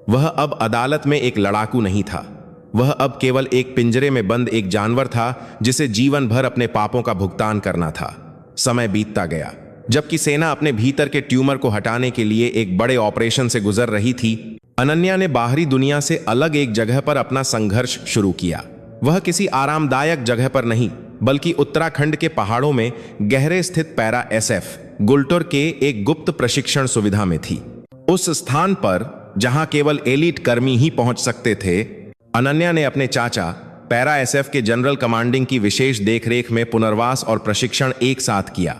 वह अब अदालत में एक लड़ाकू नहीं था, वह अब केवल एक पिंजरे में बंद एक जानवर था जिसे जीवन भर अपने पापों का भुगतान करना था। समय बीतता गया। जबकि सेना अपने भीतर के ट्यूमर को हटाने के लिए एक बड़े ऑपरेशन से गुजर रही थी, अनन्या ने बाहरी दुनिया से अलग एक जगह पर अपना संघर्ष शुरू किया। वह किसी आरामदायक जगह पर नहीं, बल्कि उत्तराखंड के पहाड़ों में गहरे स्थित पैरा एसएफ गुल्टोर के एक गुप्त प्रशिक्षण सुविधा में थी। उस स्थान पर जहां केवल एलीट कर्मी ही पहुंच सकते थे, अनन्या ने अपने चाचा पैरा एसएफ के जनरल कमांडिंग की विशेष देखरेख में पुनर्वास और प्रशिक्षण एक साथ किया।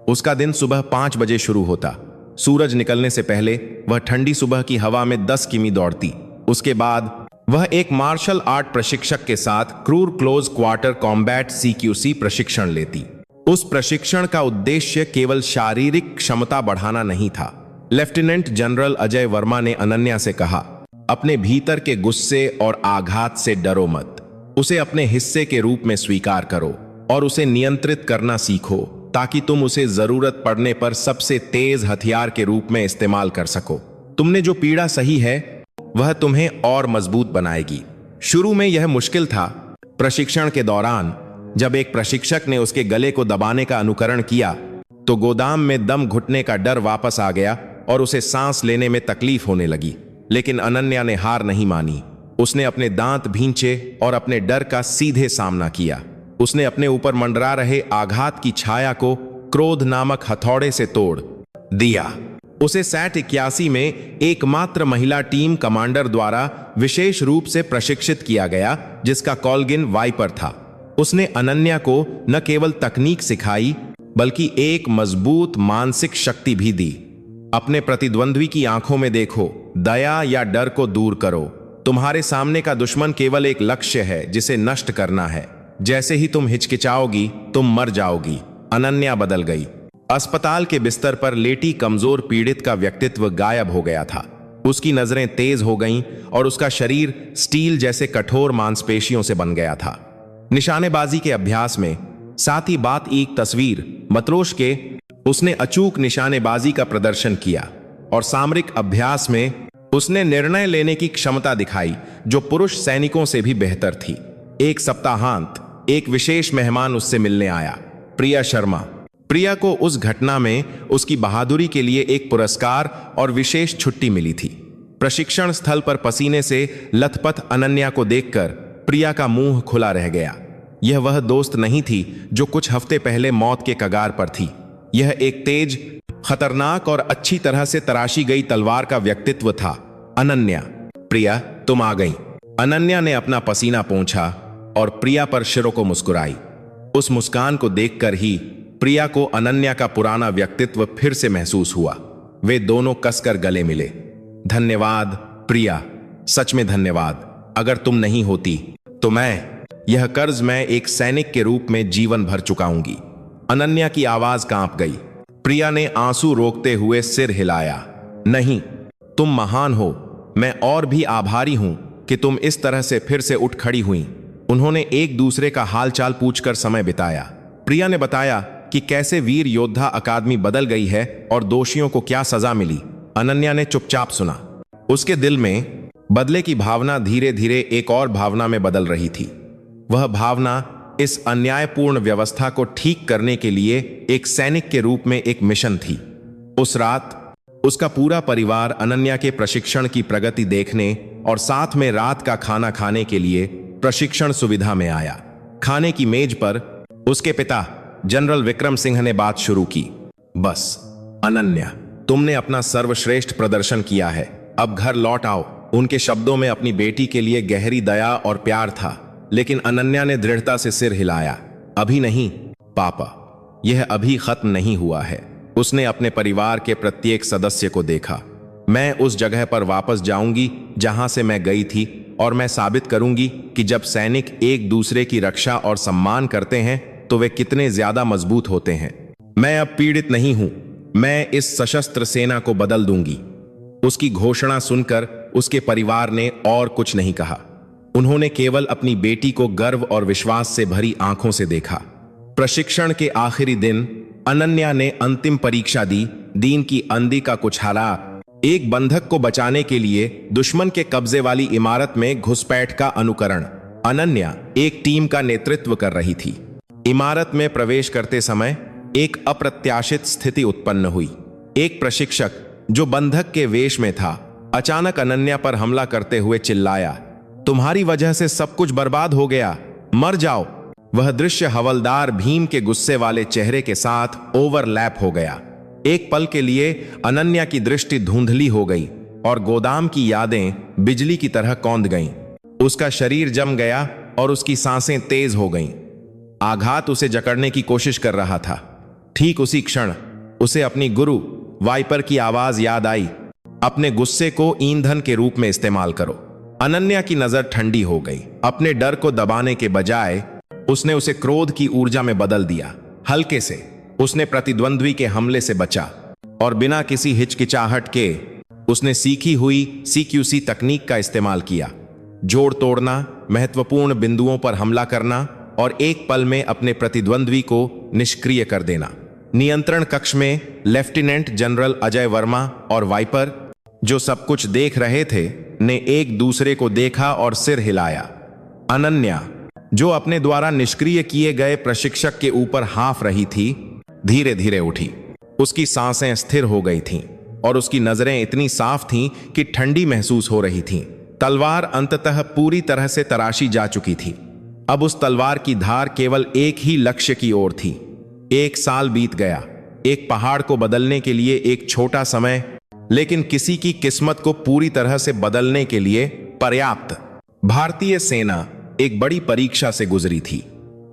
उसका दिन सुबह 5 बजे शुरू होता। सूरज निकलने से पहले वह ठंडी सुबह की हवा में 10 किमी दौड़ती। उसके बाद वह एक मार्शल आर्ट प्रशिक्षक के साथ क्रूर क्लोज क्वार्टर कॉम्बैट CQC प्रशिक्षण लेती। उस प्रशिक्षण का उद्देश्य केवल शारीरिक क्षमता बढ़ाना नहीं था। लेफ्टिनेंट जनरल अजय वर्मा ने अनन्या से कहा, अपने भीतर के गुस्से और आघात से डरो मत, उसे अपने हिस्से के रूप में स्वीकार करो और उसे नियंत्रित करना सीखो, ताकि तुम उसे जरूरत पड़ने पर सबसे तेज हथियार के रूप में इस्तेमाल कर सको। तुमने जो पीड़ा सही है वह तुम्हें और मजबूत बनाएगी। शुरू में यह मुश्किल था। प्रशिक्षण के दौरान जब एक प्रशिक्षक ने उसके गले को दबाने का अनुकरण किया तो गोदाम में दम घुटने का डर वापस आ गया और उसे सांस लेने में तकलीफ होने लगी। लेकिन अनन्या ने हार नहीं मानी। उसने अपने दांत भींचे और अपने डर का सीधे सामना किया। उसने अपने ऊपर मंडरा रहे आघात की छाया को क्रोध नामक हथौड़े से तोड़ दिया। उसे सैट 81 में एकमात्र महिला टीम कमांडर द्वारा विशेष रूप से प्रशिक्षित किया गया, जिसका कॉलगिन वाइपर था। उसने अनन्या को न केवल तकनीक सिखाई, बल्कि एक मजबूत मानसिक शक्ति भी दी। अपने प्रतिद्वंद्वी की आंखों में देखो, दया या डर को दूर करो। तुम्हारे सामने का दुश्मन केवल एक लक्ष्य है जिसे नष्ट करना है। जैसे ही तुम हिचकिचाओगी, तुम मर जाओगी। अनन्या बदल गई। अस्पताल के बिस्तर पर लेटी कमजोर पीड़ित का व्यक्तित्व गायब हो गया था। उसकी नजरें तेज हो गईं और उसका शरीर स्टील जैसे कठोर मांसपेशियों से बन गया था। निशानेबाजी के अभ्यास में साथ ही बात एक तस्वीर मतरोश के उसने अचूक निशानेबाजी का प्रदर्शन किया और सामरिक अभ्यास में उसने निर्णय लेने की क्षमता दिखाई जो पुरुष सैनिकों से भी बेहतर थी। एक सप्ताहांत एक विशेष मेहमान उससे मिलने आया, प्रिया शर्मा। प्रिया को उस घटना में उसकी बहादुरी के लिए एक पुरस्कार और विशेष छुट्टी मिली थी। प्रशिक्षण स्थल पर पसीने से लथपथ अनन्या को देखकर प्रिया का मुंह खुला रह गया। यह वह दोस्त नहीं थी जो कुछ हफ्ते पहले मौत के कगार पर थी। यह एक तेज, खतरनाक और अच्छी तरह से तराशी गई तलवार का व्यक्तित्व था। अनन्या, प्रिया तुम आ गई। अनन्या ने अपना पसीना पोंछा और प्रिया पर शिरों को मुस्कुराई। उस मुस्कान को देखकर ही प्रिया को अनन्या का पुराना व्यक्तित्व फिर से महसूस हुआ। वे दोनों कसकर गले मिले। धन्यवाद प्रिया, सच में धन्यवाद। अगर तुम नहीं होती तो यह कर्ज मैं एक सैनिक के रूप में जीवन भर चुकाऊंगी। अनन्या की आवाज कांप गई। प्रिया ने आंसू रोकते हुए सिर हिलाया। नहीं, तुम महान हो। मैं और भी आभारी हूं कि तुम इस तरह से फिर से उठ खड़ी हुई। उन्होंने एक दूसरे का हालचाल पूछकर समय बिताया। प्रिया ने बताया कि कैसे वीर योद्धा अकादमी बदल गई है और दोषियों को क्या सजा मिली। अनन्या ने चुपचाप सुना। उसके दिल में बदले की भावना धीरे धीरे एक और भावना में बदल रही थी। वह भावना इस अन्यायपूर्ण व्यवस्था को ठीक करने के लिए एक सैनिक के रूप में एक मिशन थी। उस रात उसका पूरा परिवार अनन्या के प्रशिक्षण की प्रगति देखने और साथ में रात का खाना खाने के लिए प्रशिक्षण सुविधा में आया। खाने की मेज पर उसके पिता जनरल विक्रम सिंह ने बात शुरू की। बस अनन्या, तुमने अपना सर्वश्रेष्ठ प्रदर्शन किया है, अब घर लौट आओ। उनके शब्दों में अपनी बेटी के लिए गहरी दया और प्यार था, लेकिन अनन्या ने दृढ़ता से सिर हिलाया। अभी नहीं पापा, यह अभी खत्म नहीं हुआ है। उसने अपने परिवार के प्रत्येक सदस्य को देखा। मैं उस जगह पर वापस जाऊंगी जहां से मैं गई थी और मैं साबित करूंगी कि जब सैनिक एक दूसरे की रक्षा और सम्मान करते हैं तो वे कितने ज्यादा मजबूत होते हैं। मैं अब पीड़ित नहीं हूं, मैं इस सशस्त्र सेना को बदल दूंगी। उसकी घोषणा सुनकर उसके परिवार ने और कुछ नहीं कहा। उन्होंने केवल अपनी बेटी को गर्व और विश्वास से भरी आंखों से देखा। प्रशिक्षण के आखिरी दिन अनन्या ने अंतिम परीक्षा दी। दिन की अंधी का कुछ हरा एक बंधक को बचाने के लिए दुश्मन के कब्जे वाली इमारत में घुसपैठ का अनुकरण। अनन्या एक टीम का नेतृत्व कर रही थी। इमारत में प्रवेश करते समय एक अप्रत्याशित स्थिति उत्पन्न हुई। एक प्रशिक्षक जो बंधक के वेश में था अचानक अनन्या पर हमला करते हुए चिल्लाया, तुम्हारी वजह से सब कुछ बर्बाद हो गया, मर जाओ। वह दृश्य हवलदार भीम के गुस्से वाले चेहरे के साथ ओवरलैप हो गया। एक पल के लिए अनन्या की दृष्टि धुंधली हो गई और गोदाम की यादें बिजली की तरह कौंध गईं। उसका शरीर जम गया और उसकी सांसें तेज हो गईं। आघात उसे जकड़ने की कोशिश कर रहा था। ठीक उसी क्षण उसे अपनी गुरु वाइपर की आवाज याद आई, अपने गुस्से को ईंधन के रूप में इस्तेमाल करो। अनन्या की नजर ठंडी हो गई। अपने डर को दबाने के बजाय उसने उसे क्रोध की ऊर्जा में बदल दिया। हल्के से उसने प्रतिद्वंद्वी के हमले से बचा और बिना किसी हिचकिचाहट के उसने सीखी हुई CQC तकनीक का इस्तेमाल किया। जोड़ तोड़ना, महत्वपूर्ण बिंदुओं पर हमला करना और एक पल में अपने प्रतिद्वंद्वी को निष्क्रिय कर देना। नियंत्रण कक्ष में लेफ्टिनेंट जनरल अजय वर्मा और वाइपर, जो सब कुछ देख रहे थे, ने एक दूसरे को देखा और सिर हिलाया। अनन्या, जो अपने द्वारा निष्क्रिय किए गए प्रशिक्षक के ऊपर हाँफ रही थी, धीरे धीरे उठी। उसकी सांसें स्थिर हो गई थीं और उसकी नजरें इतनी साफ थीं कि ठंडी महसूस हो रही थीं। तलवार अंततः पूरी तरह से तराशी जा चुकी थी। अब उस तलवार की धार केवल एक ही लक्ष्य की ओर थी। 1 साल बीत गया, एक पहाड़ को बदलने के लिए एक छोटा समय, लेकिन किसी की किस्मत को पूरी तरह से बदलने के लिए पर्याप्त। भारतीय सेना एक बड़ी परीक्षा से गुजरी थी।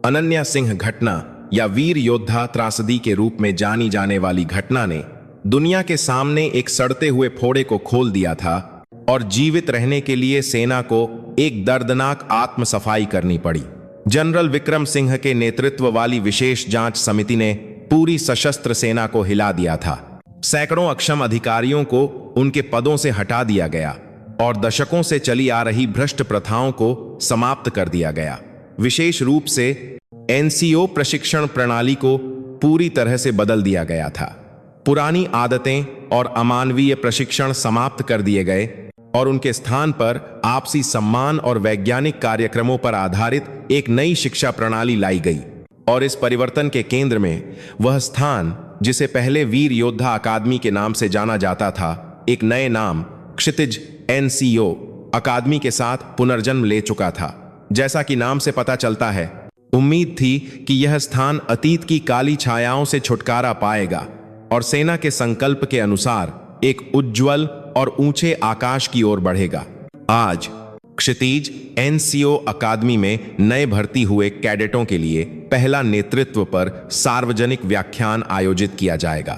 अनन्या सिंह घटना या वीर योद्धा त्रासदी के रूप में जानी जाने वाली घटना ने दुनिया के सामने एक सड़ते हुए फोड़े को खोल दिया था और जीवित रहने के लिए सेना को एक दर्दनाक आत्मसफाई करनी पड़ी। जनरल विक्रम सिंह के नेतृत्व वाली विशेष जांच समिति ने पूरी सशस्त्र सेना को हिला दिया था। सैकड़ों अक्षम अधिकारियों को उनके पदों से हटा दिया गया और दशकों से चली आ रही भ्रष्ट प्रथाओं को समाप्त कर दिया गया। विशेष रूप से NCO प्रशिक्षण प्रणाली को पूरी तरह से बदल दिया गया था। पुरानी आदतें और अमानवीय प्रशिक्षण समाप्त कर दिए गए और उनके स्थान पर आपसी सम्मान और वैज्ञानिक कार्यक्रमों पर आधारित एक नई शिक्षा प्रणाली लाई गई। और इस परिवर्तन के केंद्र में वह स्थान जिसे पहले वीर योद्धा अकादमी के नाम से जाना जाता था, एक नए नाम क्षितिज NCO अकादमी के साथ पुनर्जन्म ले चुका था। जैसा कि नाम से पता चलता है, उम्मीद थी कि यह स्थान अतीत की काली छायाओं से छुटकारा पाएगा और सेना के संकल्प के अनुसार एक उज्ज्वल और ऊंचे आकाश की ओर बढ़ेगा। आज क्षितिज NCO अकादमी में नए भर्ती हुए कैडेटों के लिए पहला नेतृत्व पर सार्वजनिक व्याख्यान आयोजित किया जाएगा।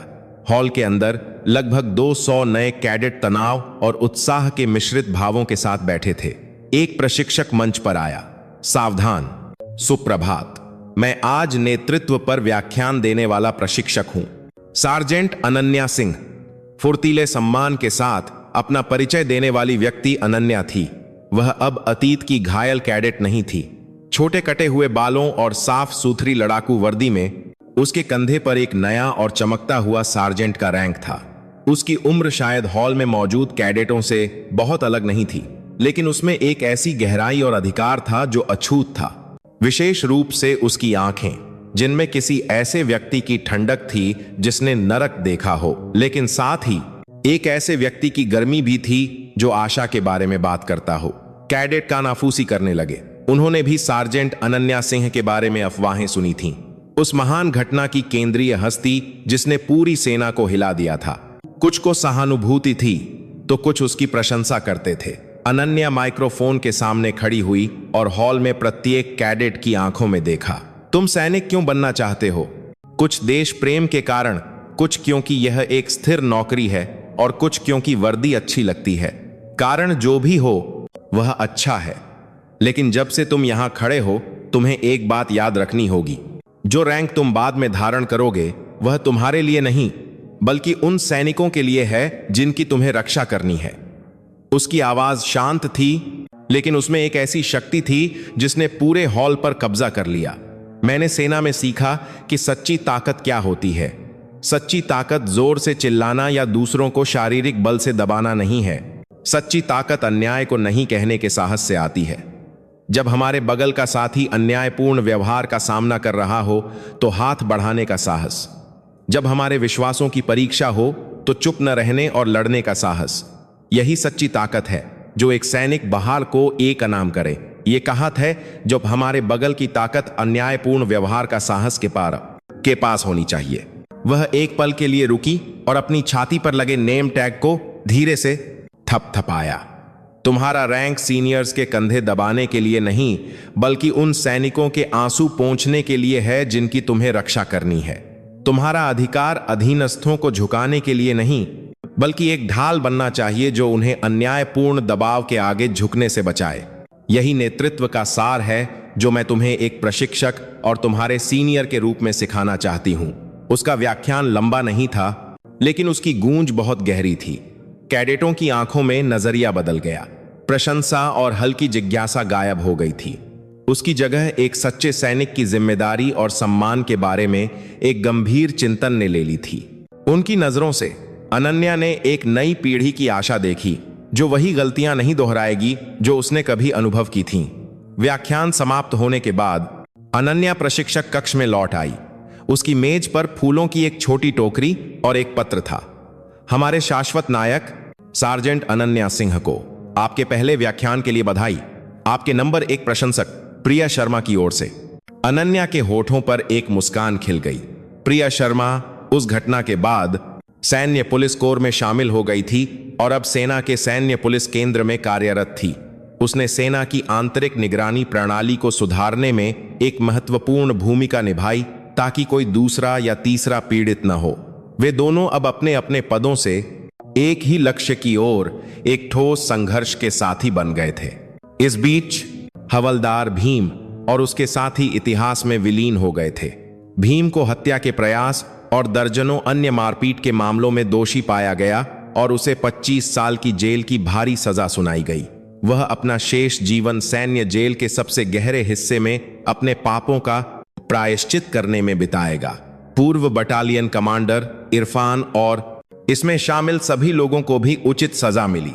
हॉल के अंदर लगभग 200 नए कैडेट तनाव और उत्साह के मिश्रित भावों के साथ बैठे थे। एक प्रशिक्षक मंच पर आया। सावधान, सुप्रभात, मैं आज नेतृत्व पर व्याख्यान देने वाला प्रशिक्षक हूं, सार्जेंट अनन्या सिंह। फुर्तीले सम्मान के साथ अपना परिचय देने वाली व्यक्ति अनन्या थी। वह अब अतीत की घायल कैडेट नहीं थी। छोटे कटे हुए बालों और साफ सुथरी लड़ाकू वर्दी में उसके कंधे पर एक नया और चमकता हुआ सार्जेंट का रैंक था। उसकी उम्र शायद हॉल में मौजूद कैडेटों से बहुत अलग नहीं थी, लेकिन उसमें एक ऐसी गहराई और अधिकार था जो अछूत था। विशेष रूप से उसकी आंखें, जिनमें किसी ऐसे व्यक्ति की ठंडक थी जिसने नरक देखा हो, लेकिन साथ ही एक ऐसे व्यक्ति की गर्मी भी थी जो आशा के बारे में बात करता हो। कैडेट कानाफूसी करने लगे। उन्होंने भी सार्जेंट अनन्या सिंह के बारे में अफवाहें सुनी थीं, उस महान घटना की केंद्रीय हस्ती जिसने पूरी सेना को हिला दिया था। कुछ को सहानुभूति थी तो कुछ उसकी प्रशंसा करते थे। अनन्या माइक्रोफोन के सामने खड़ी हुई और हॉल में प्रत्येक कैडेट की आंखों में देखा। तुम सैनिक क्यों बनना चाहते हो? कुछ देश प्रेम के कारण, कुछ क्योंकि यह एक स्थिर नौकरी है और कुछ क्योंकि वर्दी अच्छी लगती है। कारण जो भी हो वह अच्छा है, लेकिन जब से तुम यहां खड़े हो तुम्हें एक बात याद रखनी होगी। जो रैंक तुम बाद में धारण करोगे वह तुम्हारे लिए नहीं बल्कि उन सैनिकों के लिए है जिनकी तुम्हें रक्षा करनी है। उसकी आवाज शांत थी, लेकिन उसमें एक ऐसी शक्ति थी जिसने पूरे हॉल पर कब्जा कर लिया। मैंने सेना में सीखा कि सच्ची ताकत क्या होती है। सच्ची ताकत जोर से चिल्लाना या दूसरों को शारीरिक बल से दबाना नहीं है। सच्ची ताकत अन्याय को नहीं कहने के साहस से आती है। जब हमारे बगल का साथी अन्यायपूर्ण व्यवहार का सामना कर रहा हो तो हाथ बढ़ाने का साहस। जब हमारे विश्वासों की परीक्षा हो तो चुप न रहने और लड़ने का साहस। यही सच्ची ताकत है जो एक सैनिक बहार को एक अनाम करे। ये कहावत है, जब हमारे बगल की ताकत अन्यायपूर्ण व्यवहार का साहस के पास होनी चाहिए। वह एक पल के लिए रुकी और अपनी छाती पर लगे नेम टैग को धीरे से थपथपाया। तुम्हारा रैंक सीनियर्स के कंधे दबाने के लिए नहीं, बल्कि उन सैनिकों के आंसू पोंछने के लिए है जिनकी तुम्हें रक्षा करनी है। तुम्हारा अधिकार अधीनस्थों को झुकाने के लिए नहीं, बल्कि एक ढाल बनना चाहिए जो उन्हें अन्यायपूर्ण दबाव के आगे झुकने से बचाए। यही नेतृत्व का सार है जो मैं तुम्हें एक प्रशिक्षक और तुम्हारे सीनियर के रूप में सिखाना चाहती हूं। उसका व्याख्यान लंबा नहीं था, लेकिन उसकी गूंज बहुत गहरी थी। कैडेटों की आंखों में नजरिया बदल गया। प्रशंसा और हल्की जिज्ञासा गायब हो गई थी। उसकी जगह एक सच्चे सैनिक की जिम्मेदारी और सम्मान के बारे में एक गंभीर चिंतन ने ले ली थी। उनकी नजरों से अनन्या ने एक नई पीढ़ी की आशा देखी, जो वही गलतियां नहीं दोहराएगी जो उसने कभी अनुभव की थीं। व्याख्यान समाप्त होने के बाद अनन्या प्रशिक्षक कक्ष में लौट आई। उसकी मेज पर फूलों की एक छोटी टोकरी और एक पत्र था। हमारे शाश्वत नायक सार्जेंट अनन्या सिंह को आपके पहले व्याख्यान के लिए बधाई। आपके नंबर 1 प्रशंसक प्रिया शर्मा की ओर से। अनन्या के होठों पर एक मुस्कान खिल गई। प्रिया शर्मा उस घटना के बाद सैन्य पुलिस कोर में शामिल हो गई थी और अब सेना के सैन्य पुलिस केंद्र में कार्यरत थी। उसने सेना की आंतरिक निगरानी प्रणाली को सुधारने में एक महत्वपूर्ण भूमिका निभाई ताकि कोई दूसरा या तीसरा पीड़ित न हो। वे दोनों अब अपने अपने पदों से एक ही लक्ष्य की ओर एक ठोस संघर्ष के साथी बन गए थे। इस बीच हवलदार भीम और उसके साथी इतिहास में विलीन हो गए थे। भीम को हत्या के प्रयास और दर्जनों अन्य मारपीट के मामलों में दोषी पाया गया और उसे 25 साल की जेल की भारी सजा सुनाई गई। वह अपना शेष जीवन सैन्य जेल के सबसे गहरे हिस्से में अपने पापों का प्रायश्चित करने में बिताएगा। पूर्व बटालियन कमांडर इरफान और इसमें शामिल सभी लोगों को भी उचित सजा मिली।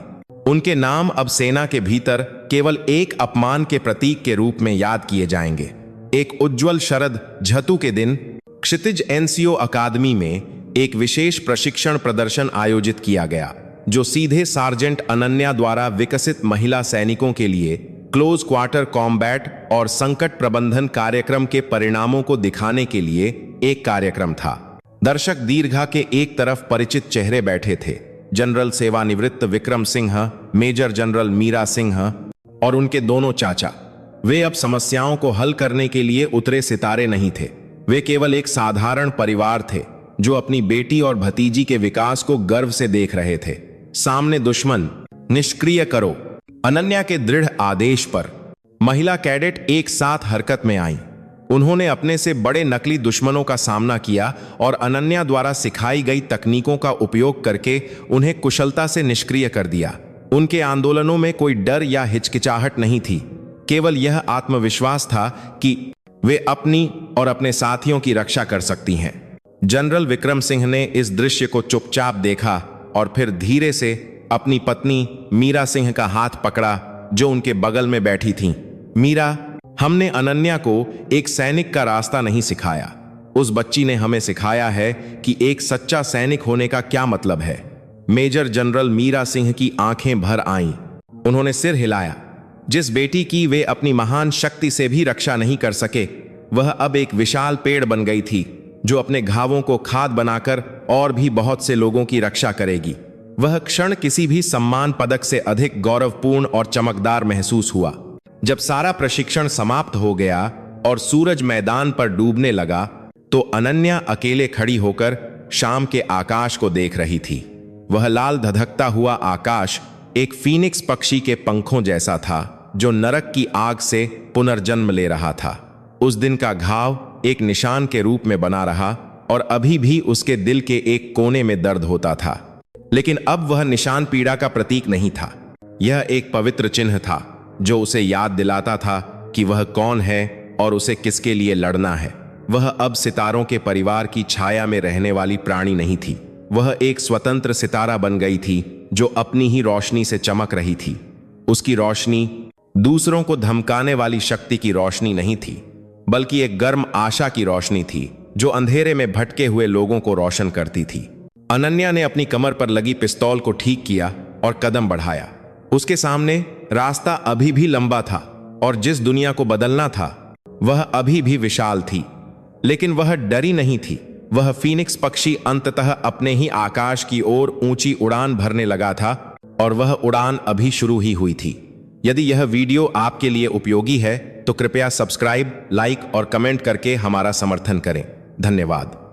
उनके नाम अब सेना के भीतर केवल एक अपमान के प्रतीक के रूप में याद किए जाएंगे। एक उज्जवल शरद झतु के दिन क्षितिज एनसीओ अकादमी में एक विशेष प्रशिक्षण प्रदर्शन आयोजित किया गया, जो सीधे सार्जेंट अनन्या द्वारा विकसित महिला सैनिकों के लिए क्लोज क्वार्टर कॉम्बैट और संकट प्रबंधन कार्यक्रम के परिणामों को दिखाने के लिए एक कार्यक्रम था। दर्शक दीर्घा के एक तरफ परिचित चेहरे बैठे थे। जनरल सेवानिवृत्त विक्रम सिंह, मेजर जनरल मीरा सिंह और उनके दोनों चाचा। वे अब समस्याओं को हल करने के लिए उतरे सितारे नहीं थे। वे केवल एक साधारण परिवार थे जो अपनी बेटी और भतीजी के विकास को गर्व से देख रहे थे। सामने दुश्मन, निष्क्रिय करो। अनन्या के दृढ़ आदेश पर महिला कैडेट एक साथ हरकत में आईं। उन्होंने अपने से बड़े नकली दुश्मनों का सामना किया और अनन्या द्वारा सिखाई गई तकनीकों का उपयोग करके उन्हें कुशलता से निष्क्रिय कर दिया। उनके आंदोलनों में कोई डर या हिचकिचाहट नहीं थी, केवल यह आत्मविश्वास था कि वे अपनी और अपने साथियों की रक्षा कर सकती हैं। जनरल विक्रम सिंह ने इस दृश्य को चुपचाप देखा और फिर धीरे से अपनी पत्नी मीरा सिंह का हाथ पकड़ा, जो उनके बगल में बैठी थीं। मीरा, हमने अनन्या को एक सैनिक का रास्ता नहीं सिखाया। उस बच्ची ने हमें सिखाया है कि एक सच्चा सैनिक होने का क्या मतलब है। मेजर जनरल मीरा सिंह की आंखें भर आईं। उन्होंने सिर हिलाया। जिस बेटी की वे अपनी महान शक्ति से भी रक्षा नहीं कर सके, वह अब एक विशाल पेड़ बन गई थी जो अपने घावों को खाद बनाकर और भी बहुत से लोगों की रक्षा करेगी। वह क्षण किसी भी सम्मान पदक से अधिक गौरवपूर्ण और चमकदार महसूस हुआ। जब सारा प्रशिक्षण समाप्त हो गया और सूरज मैदान पर डूबने लगा, तो अनन्या अकेले खड़ी होकर शाम के आकाश को देख रही थी। वह लाल धधकता हुआ आकाश एक फीनिक्स पक्षी के पंखों जैसा था, जो नरक की आग से पुनर्जन्म ले रहा था। उस दिन का घाव एक निशान के रूप में बना रहा और अभी भी उसके दिल के एक कोने में दर्द होता था। लेकिन अब वह निशान पीड़ा का प्रतीक नहीं था। यह एक पवित्र चिन्ह था जो उसे याद दिलाता था कि वह कौन है और उसे किसके लिए लड़ना है। वह अब सितारों के परिवार की छाया में रहने वाली प्राणी नहीं थी। वह एक स्वतंत्र सितारा बन गई थी जो अपनी ही रोशनी से चमक रही थी। उसकी रोशनी दूसरों को धमकाने वाली शक्ति की रोशनी नहीं थी, बल्कि एक गर्म आशा की रोशनी थी जो अंधेरे में भटके हुए लोगों को रोशन करती थी। अनन्या ने अपनी कमर पर लगी पिस्तौल को ठीक किया और कदम बढ़ाया। उसके सामने रास्ता अभी भी लंबा था और जिस दुनिया को बदलना था वह अभी भी विशाल थी। लेकिन वह डरी नहीं थी। वह फीनिक्स पक्षी अंततः अपने ही आकाश की ओर ऊंची उड़ान भरने लगा था और वह उड़ान अभी शुरू ही हुई थी। यदि यह वीडियो आपके लिए उपयोगी है तो कृपया सब्सक्राइब, लाइक और कमेंट करके हमारा समर्थन करें। धन्यवाद।